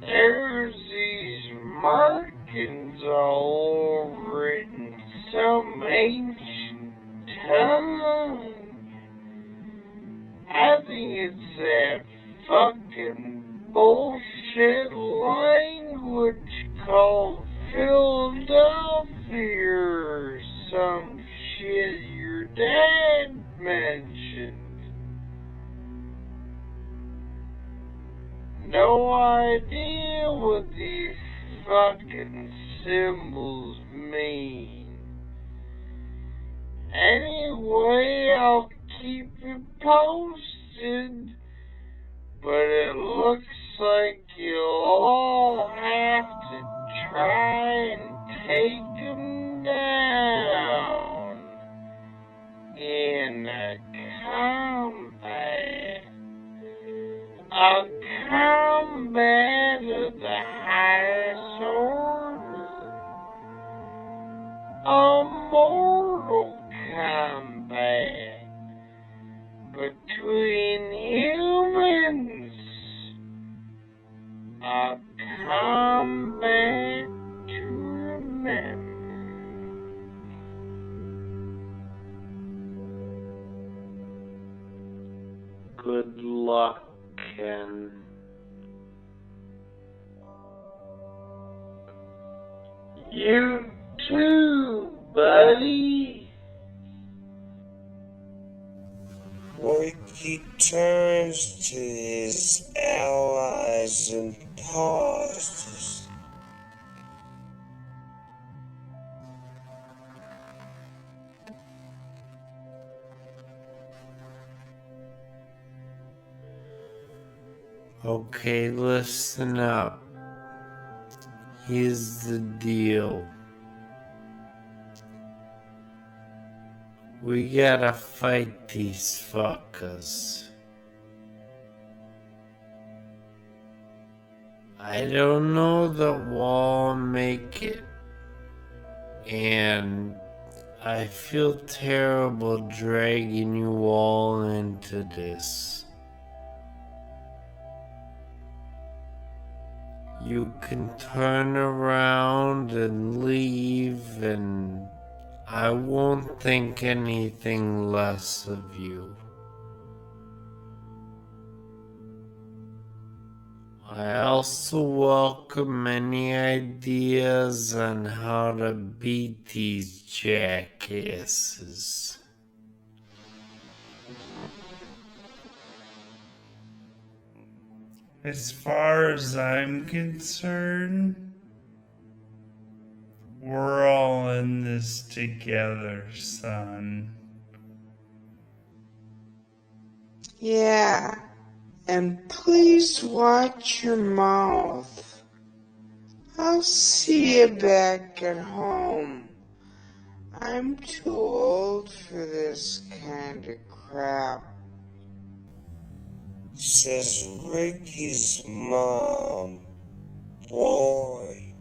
There's these markings all over it in some ancient tongue. I think it's that fucking bullshit language called Philadelphia or some shit your dad mentioned. No idea what these fucking symbols mean. Anyway, I'll keep you posted, but it looks like you'll all have to try and take them down in a combat. A combat of the highest order. A mortal combat between humans. A combat to remember.
Good luck, Ken.
You too, buddy. Ricky turns to his allies and pauses.
Okay, listen up. Here's the deal. We gotta fight these fuckers. I don't know that we'll make it. And I feel terrible dragging you all into this. You can turn around and leave, and I won't think anything less of you. I also welcome any ideas on how to beat these jackasses.
As far as I'm concerned, we're all in this together, son.
Yeah, and please watch your mouth. I'll see you back at home. I'm too old for this kind of crap, says Ricky's mom. Boy.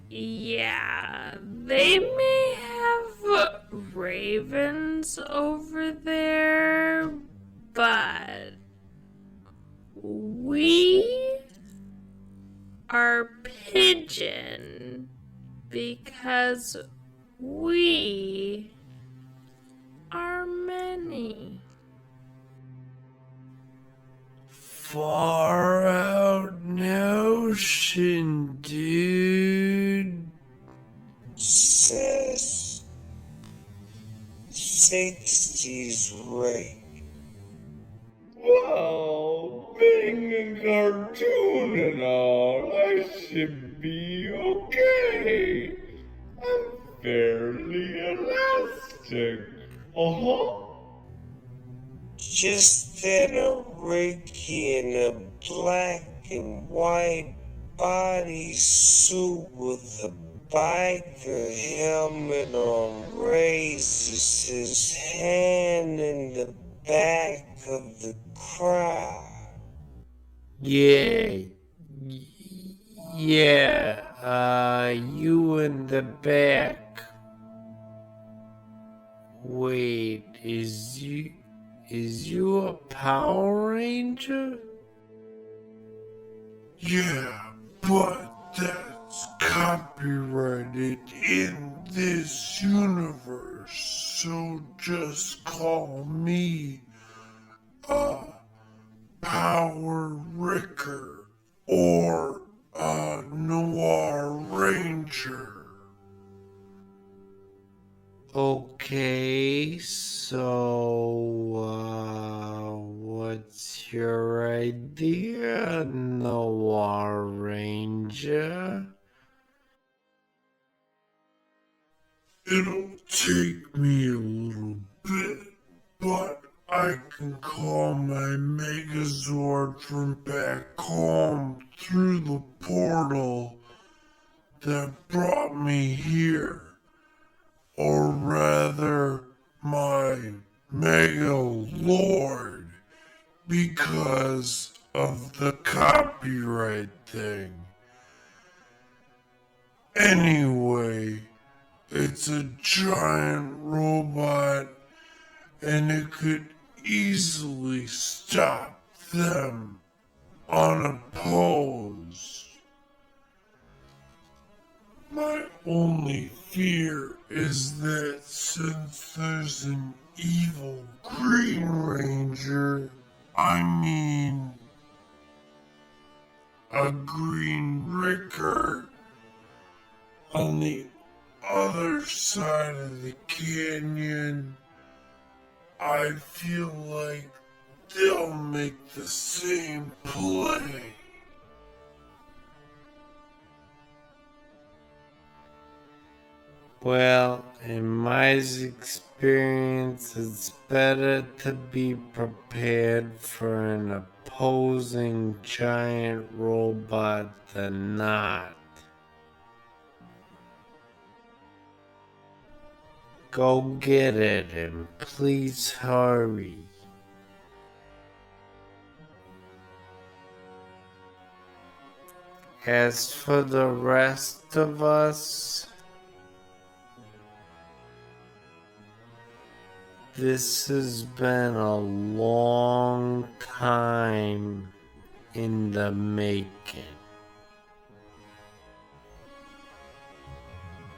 Yeah, they may have ravens over there, but we are pigeon because we are many.
Far out notion, dude.
Says 60s Rick. Whoa.
being a cartoon and all, I should be okay. I'm fairly elastic.
Just then a Ricky in a black and white bodysuit with a biker helmet on raises his hand in the back of the crowd.
Yeah. You in the back. Wait, is you a Power Ranger?
Yeah, but that's copyrighted in this universe, so just call me a Power Ricker or a Noir Ranger.
Okay, so, what's your idea, Noir Ranger?
It'll take me a little bit, but I can call my Megazord from back home through the portal that brought me here. Or rather, my Mega Lord, because of the copyright thing. Anyway, it's a giant robot and it could easily stop them unopposed. My only fear is that since there's an evil Green Ranger, I mean a Green Ricker, on the other side of the canyon, I feel like they'll make the same play.
Well, in my experience, it's better to be prepared for an opposing giant robot than not. Go get it and please hurry. As for the rest of us, this has been a long time in the making.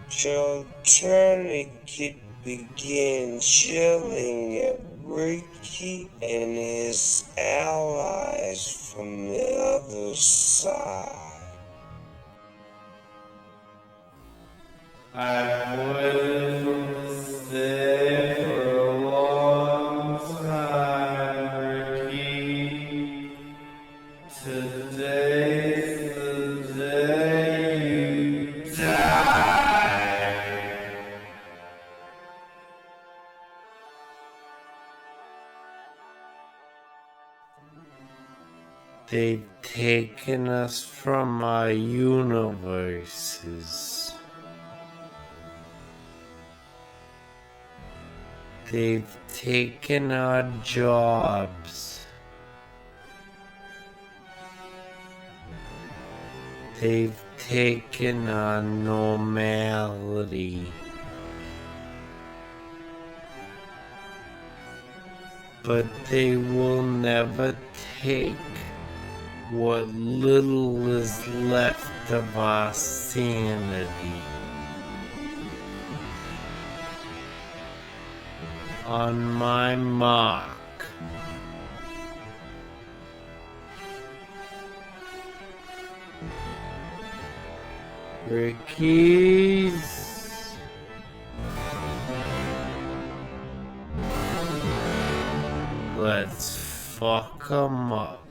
Till Tourniquet began chilling at Ricky and his allies from the other side.
I was there for a long time, Ricky. Today's the day you die. They've taken us from our universes. They've taken our jobs. They've taken our normality. But they will never take what little is left of our sanity. On my mark. Ricky's. Let's fuck 'em up.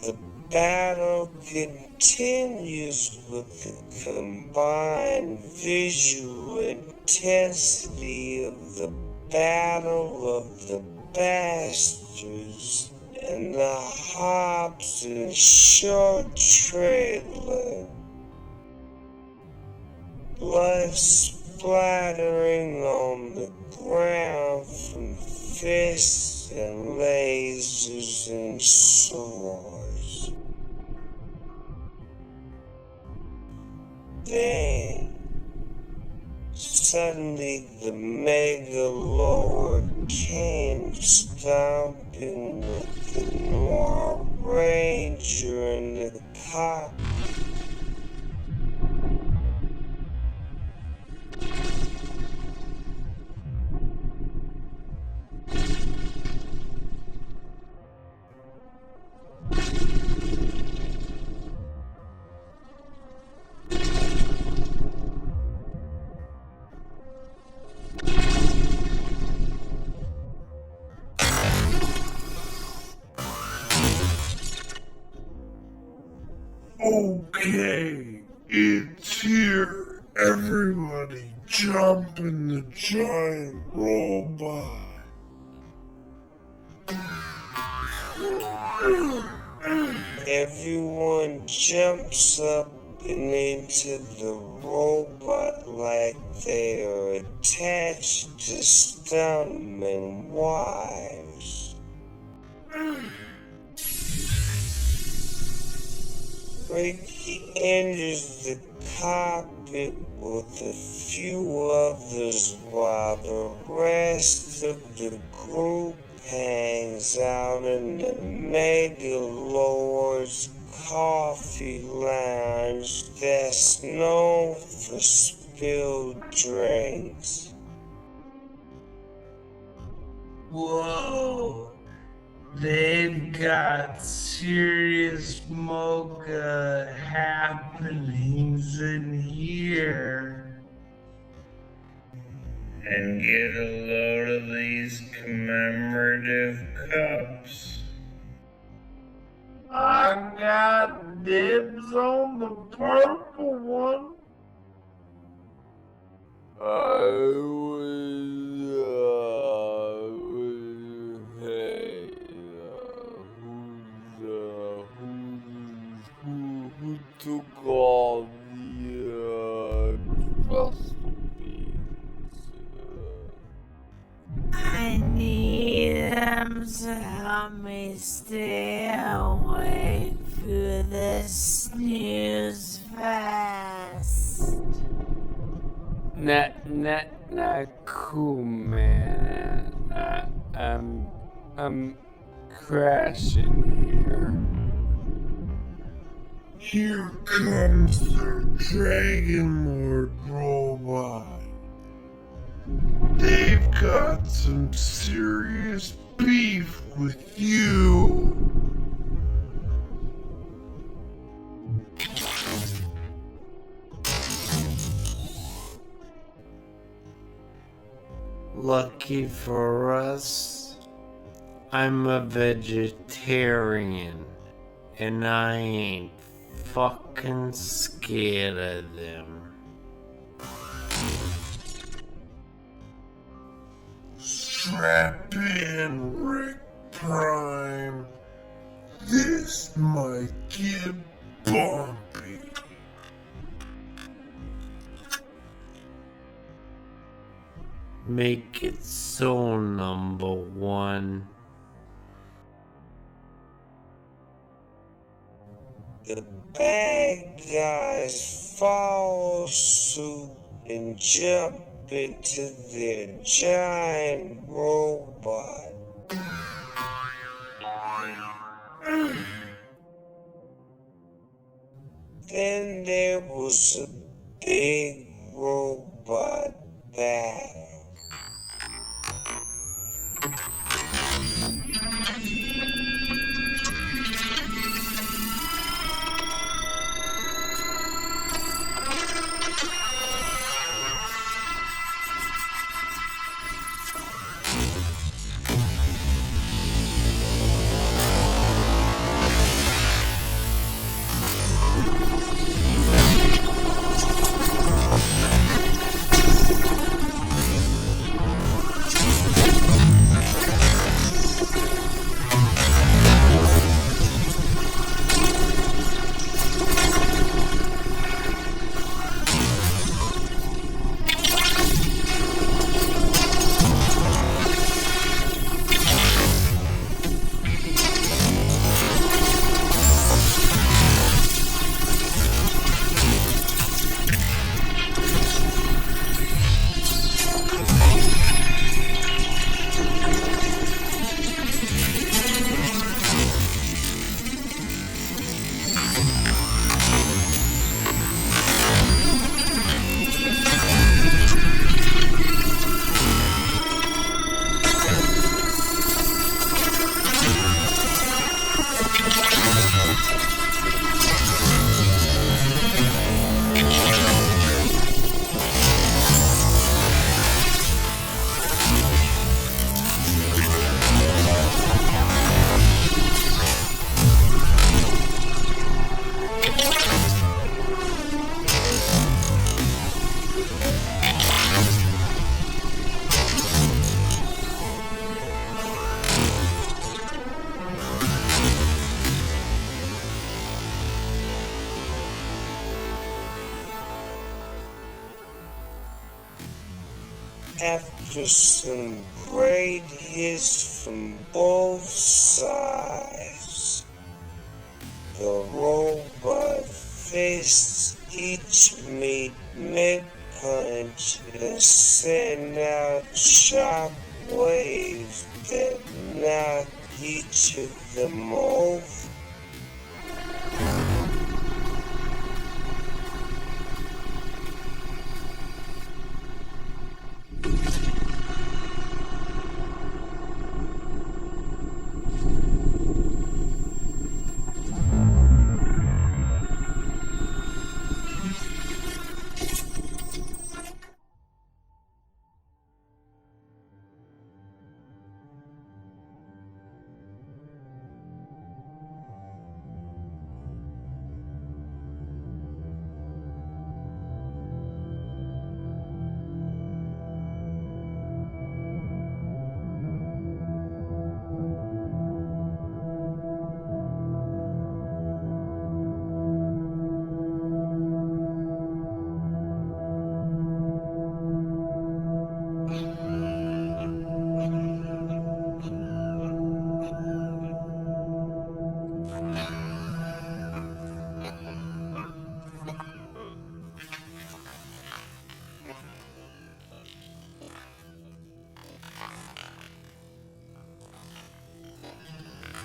The battle continues with the combined visual intensity of the Battle of the Bastards and the Hobbs and Shaw trailer. Blood splattering on the ground from fists and lasers and swords. Then, suddenly the Mega Lord came stomping with the Noir Ranger and the cop.
Okay, it's here. Everybody jump in the giant robot.
Everyone jumps up and into the robot like they are attached to stuntman wives. Ricky enters the cockpit with a few others while the rest of the group hangs out in the Mega Lord's coffee lounge that's known for spilled drinks.
Whoa! They've got serious mocha happenings in here.
And get a load of these commemorative cups.
I got dibs on the purple one.
Who took all the recipes?
I need them to help me stay awake through the snooze fest.
Not cool, man. I'm crashing here.
Here comes the Dragon Lord robot. They've got some serious beef with you.
Lucky for us, I'm a vegetarian, and I ain't fucking scared of them.
Strap in, Rick Prime. This might get bumpy.
Make it so, number one.
The bad guys follow suit and jump into their giant robot. Then there was a big robot battle. After some great hits from both sides, the robot fists each meet mid-punch and send out shock waves that knock each of them over.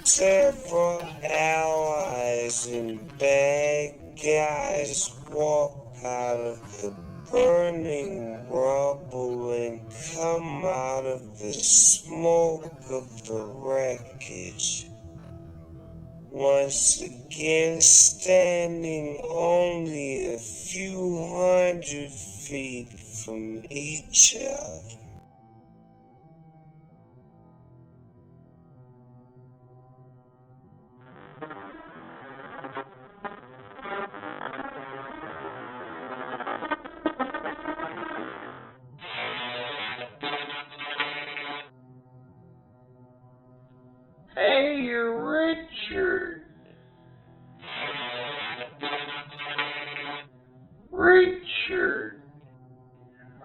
Several allies and bad guys walk out of the burning rubble and come out of the smoke of the wreckage, once again standing only a few 100 feet from each other.
Hey, Richard. Richard,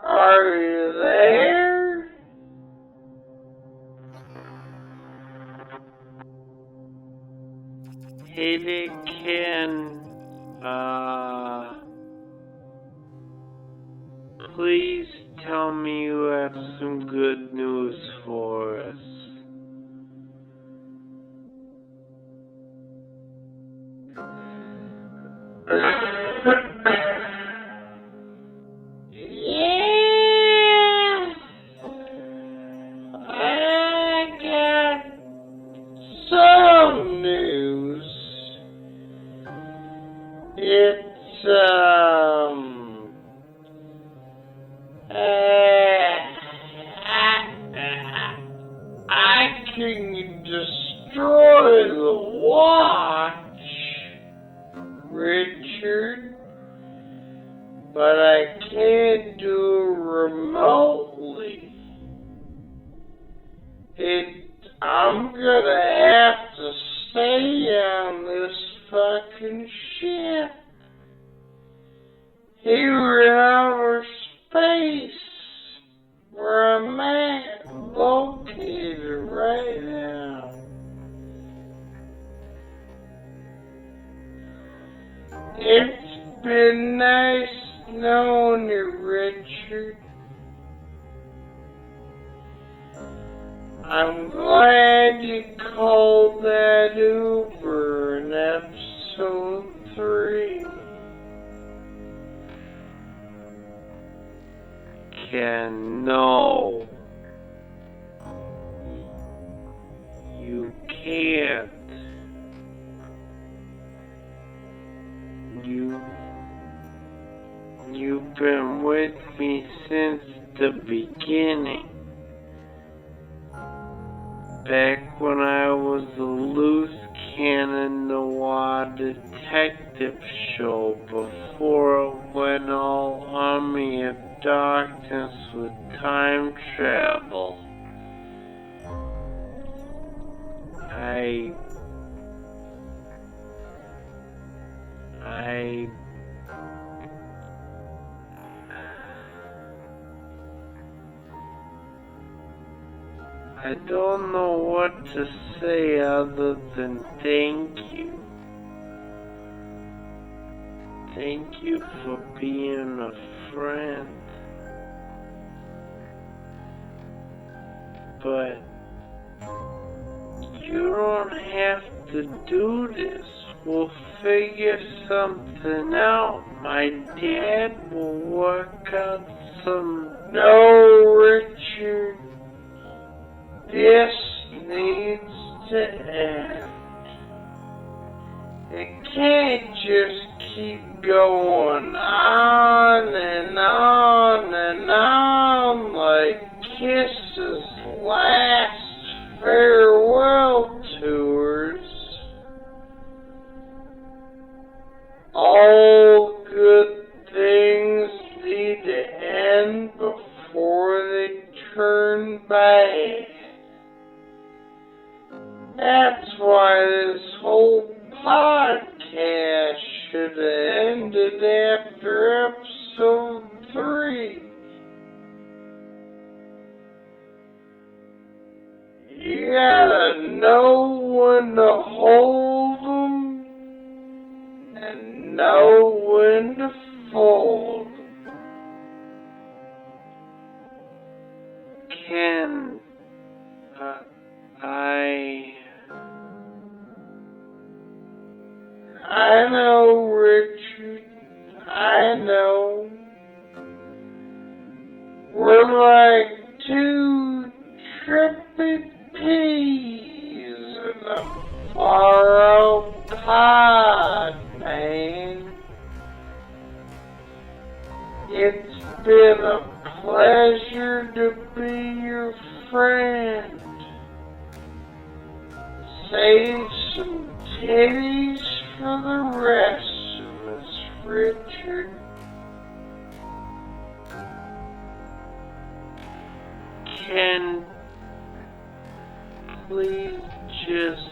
are you there? Hey there, Ken. Please tell me you have some good news for us. Yeah, I got some news. It's, I can destroy the watch, Richard, but I can't do it remotely. I'm gonna have to stay on this fucking ship here in outer space, where I'm at, located right now. It's been nice knowing you, Richard. I'm glad you called that Uber in episode 3. Ken, no. You can't. You've been with me since the beginning. Back when I was a loose cannon noir detective show before it went all Army of Darkness with time travel. I don't know what to say other than thank you. Thank you for being a friend. But you don't have to do this. We'll figure something out. My dad will work out some... No, Richard. This needs to end. It can't just keep going on and on and on like Kiss's last farewell tours. All good things need to end before they turn bad. That's why this whole podcast should have ended after episode 3. You gotta know when to hold 'em and know when to fold 'em. Ken, I know, Richard. I know. We're like two trippy peas in a far-out pod, man. It's been a pleasure to be your friend. Save some titties for the rest of us, Richard. Can please just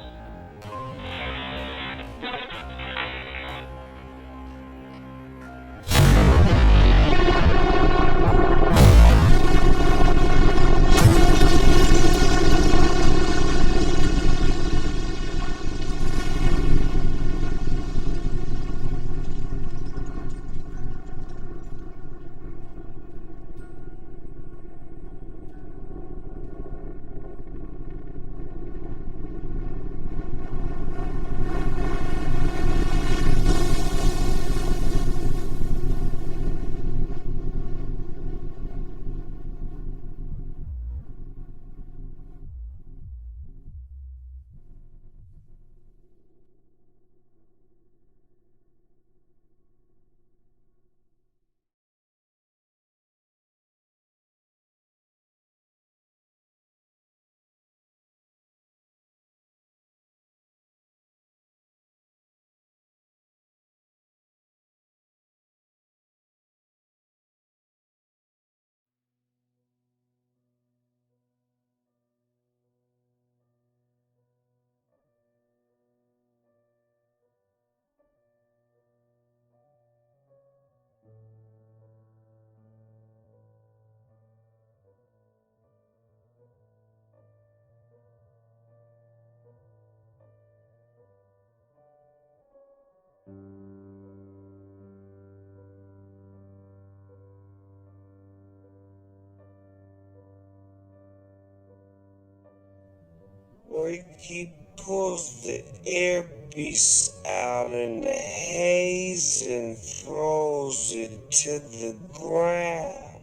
Ricky pulls the earpiece out in the haze and throws it to the ground.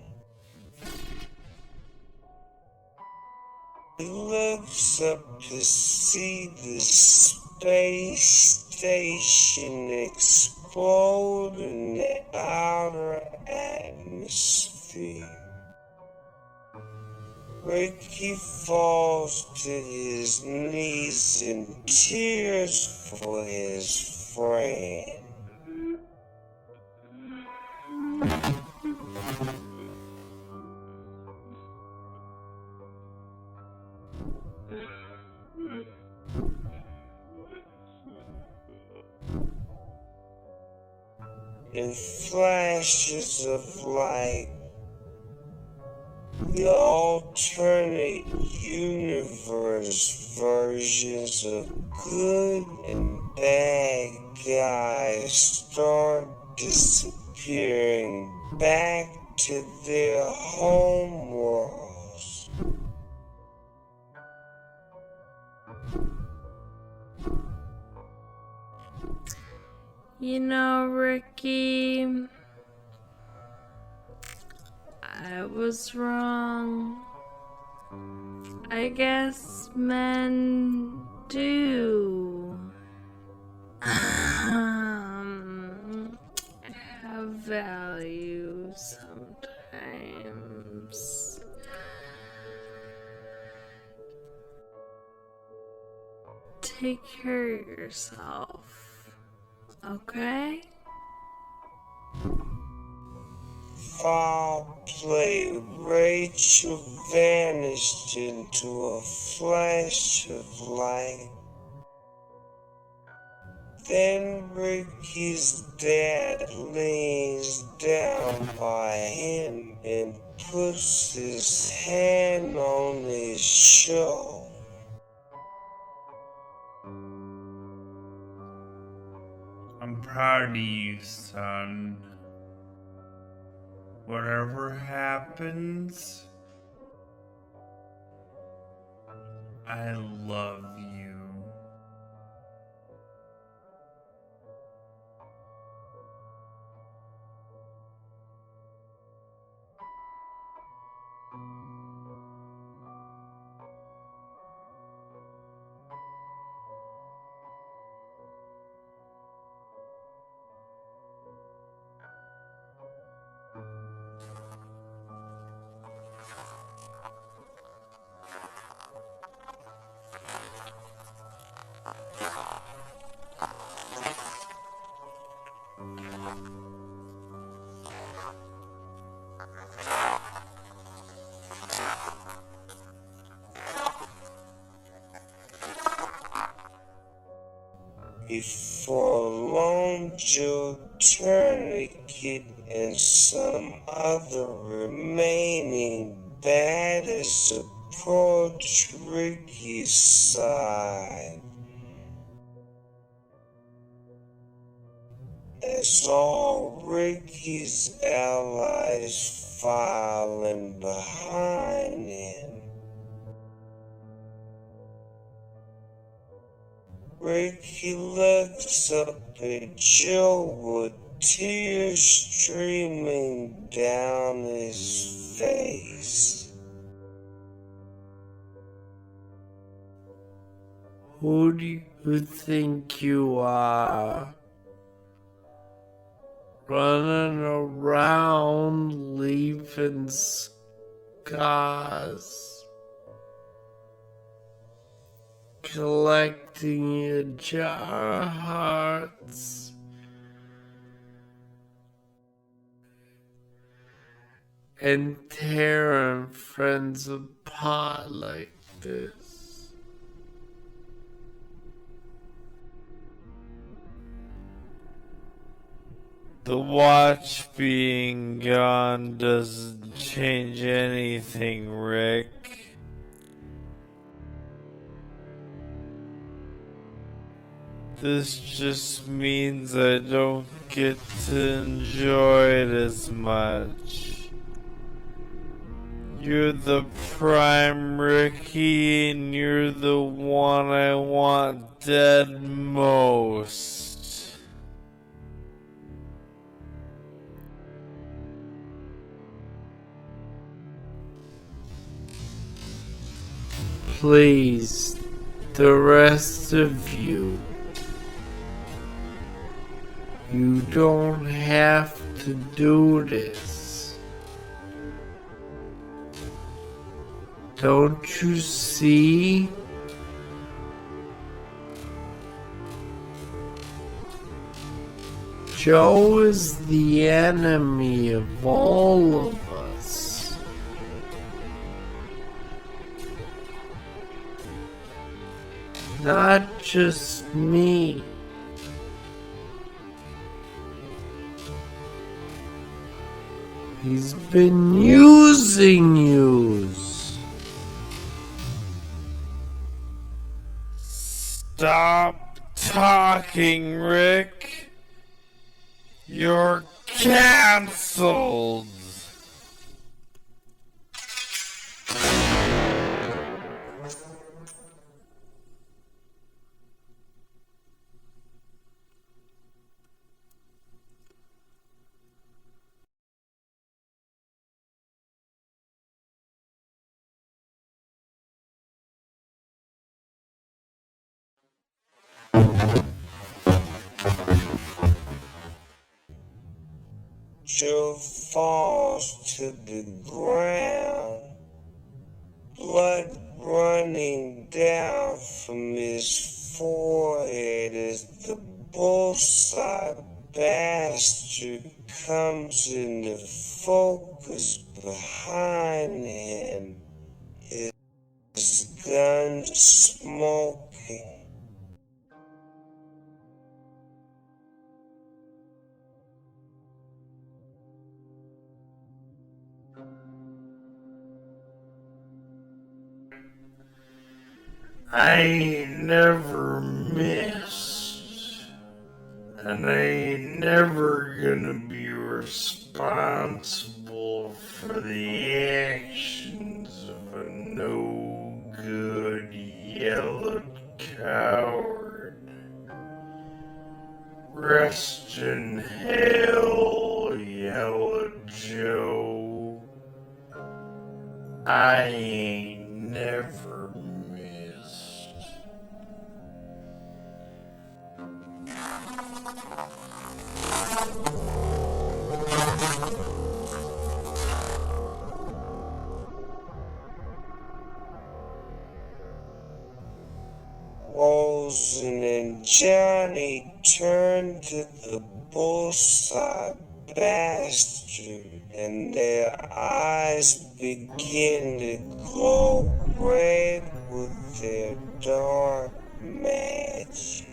He looks up to see the space station explode in the outer atmosphere. Ricky falls to his knees in tears for his friend. In flashes of light, the alternate universe versions of good and bad guys start disappearing back to their home worlds.
You know, Ricky, I was wrong. I guess men do have value sometimes. Take care of yourself, okay?
Foul play. Rachel vanished into a flash of light. Then Ricky's dad leans down by him and puts his hand on his shoulder.
I'm proud of you, son. Whatever happens, I love you.
Before long, Joe Tourniquet and some other remaining baddies approach Ricky's side. As all Ricky's allies file in behind him. Ricky looks up at Joe with tears streaming down his face.
Who do you think you are? Running around leaving scars, collecting your jar hearts, and tearing friends apart like this. The watch being gone doesn't change anything, Rick. This just means I don't get to enjoy it as much. You're the prime Ricky, and you're the one I want dead most. Please, the rest of you, you don't have to do this. Don't you see? Joe is the enemy of all of us. Not just me.
He's been using you.
Stop talking, Rick. You're canceled.
Joe falls to the ground, blood running down from his forehead as the bullseye bastard comes into focus behind him, his gun smoking.
I ain't never missed, and I ain't never gonna be responsible for the actions of a no good yellow coward. Rest in hell, Yellow Joe. I ain't never missed.
Olsen and Johnny turn to the bullseye bastard, and their eyes begin to glow red with their dark magic.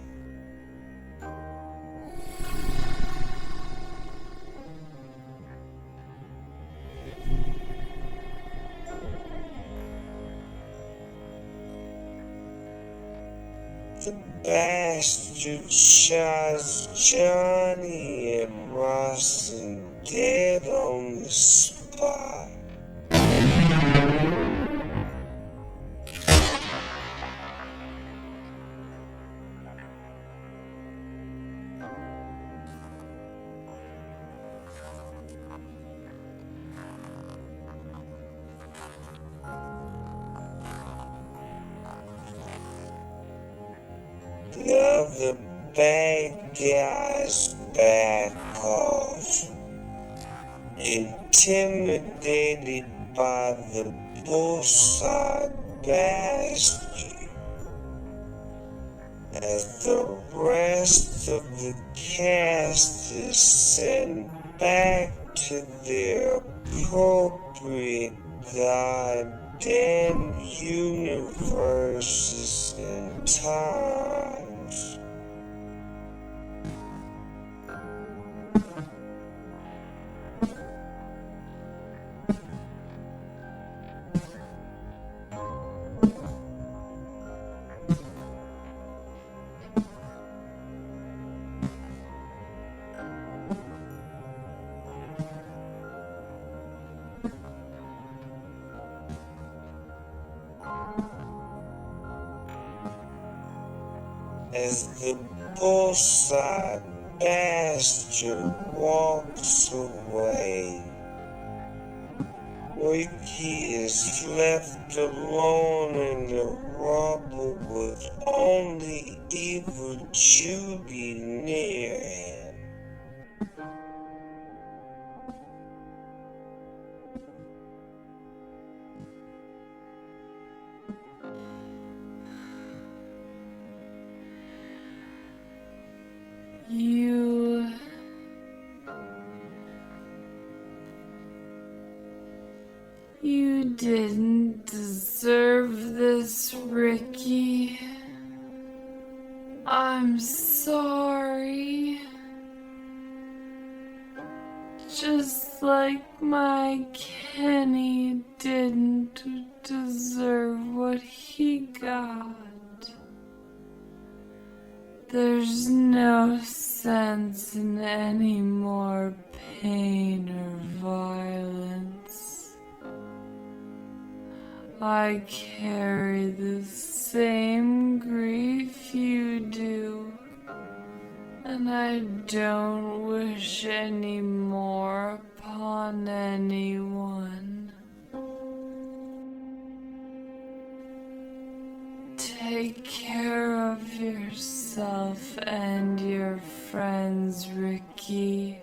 The bastard shots Johnny and Rawson dead on the spot. Now the bad guys back off, intimidated by the bullseye bastard, as the rest of the cast is sent back to their appropriate goddamn universes and times. As the bullseye bastard walks away, Ricky is left alone in the rubble with only evil Judy near him.
You didn't deserve this, Ricky. I'm sorry. Just like my Kenny didn't deserve what he got. There's no sense in any more pain or violence. I carry the same grief you do, and I don't wish any more upon anyone. Take care of yourself and your friends, Ricky.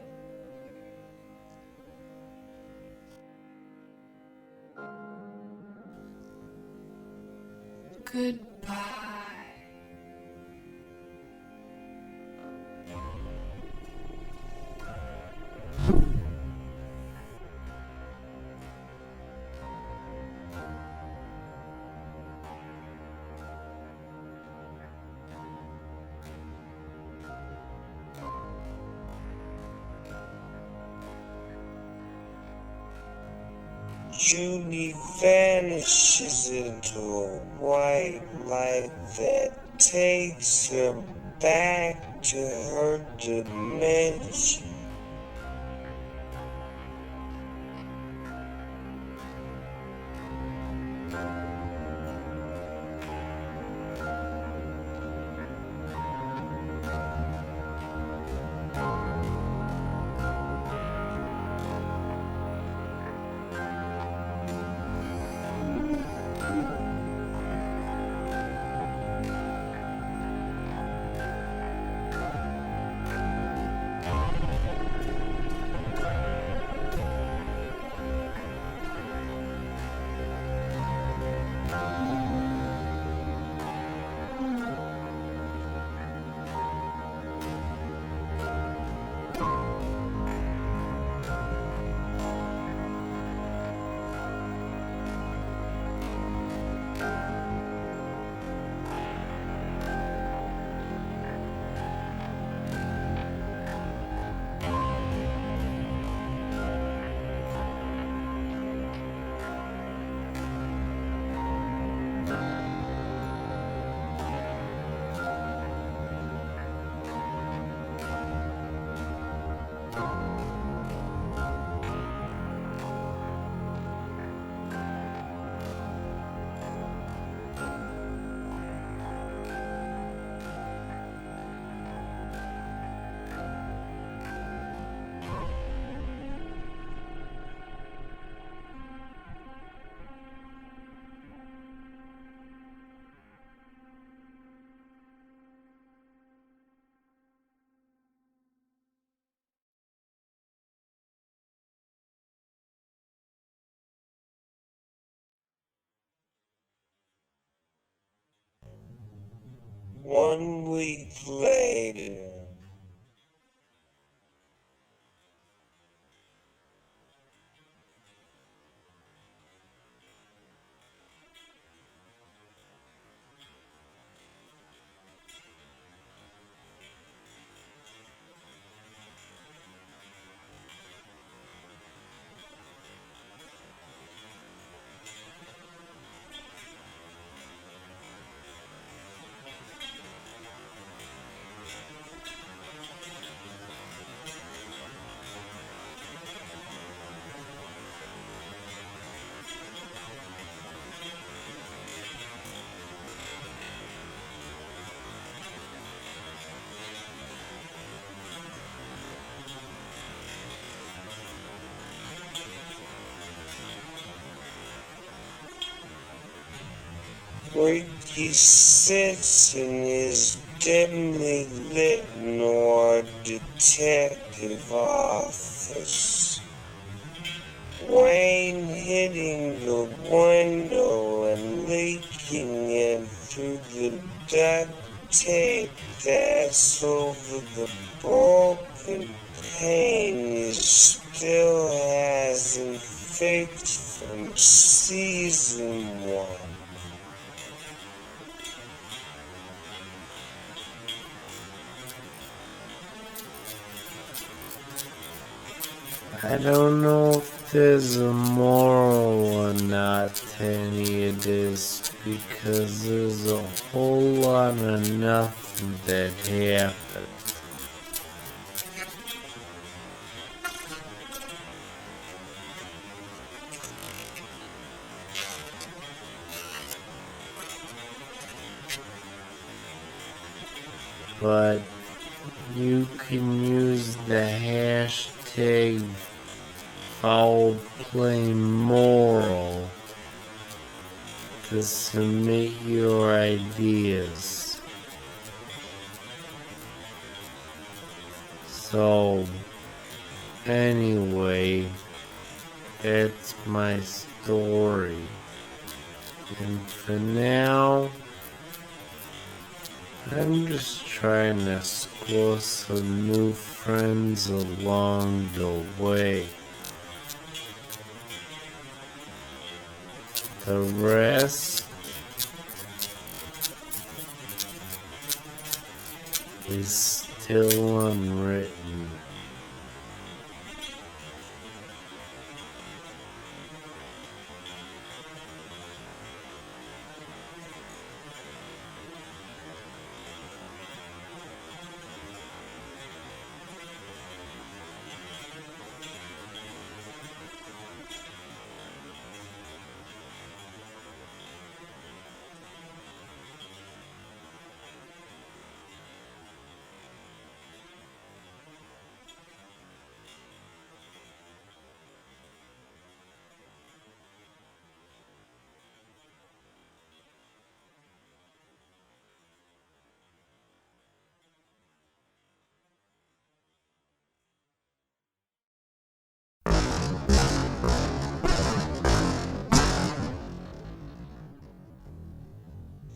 Goodbye.
Judy vanishes into a white light that takes her back to her dimension. One week later. Ricky sits in his dimly lit noir detective office. Rain hitting the window and leaking in through the duct tape that's over the broken pane. It still hasn't fixed from season 1.
I don't know if there's a moral or not to any of this, because there's a whole lot of nothing that happened. But you can use the hashtag foul play moral to submit your ideas. So, anyway, that's my story. And for now, I'm just trying to score some new friends along the way. The rest is still unwritten.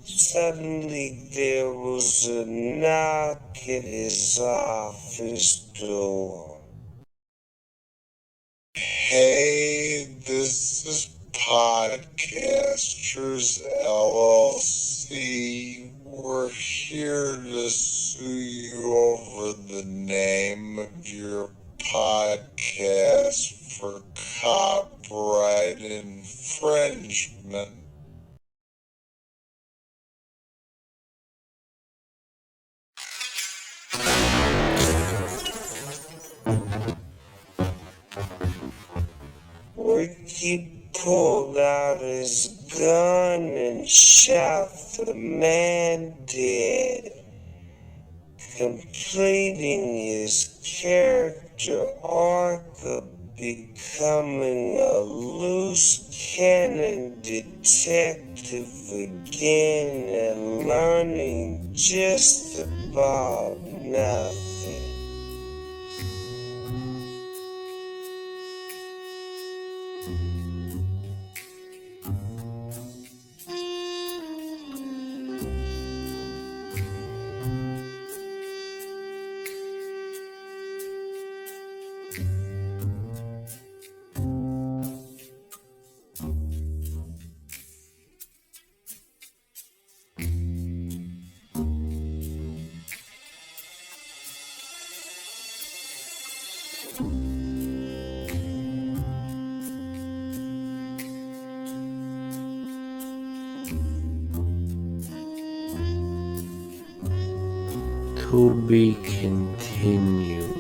Suddenly there was a knock at his office door. Hey, this is Podcasters LLC. We're here to sue you over the name of your podcast for copyright infringement. Ricky pulled out his gun and shot the man dead, completing his character arc of becoming a loose cannon detective again and learning just about nothing.
To be continued.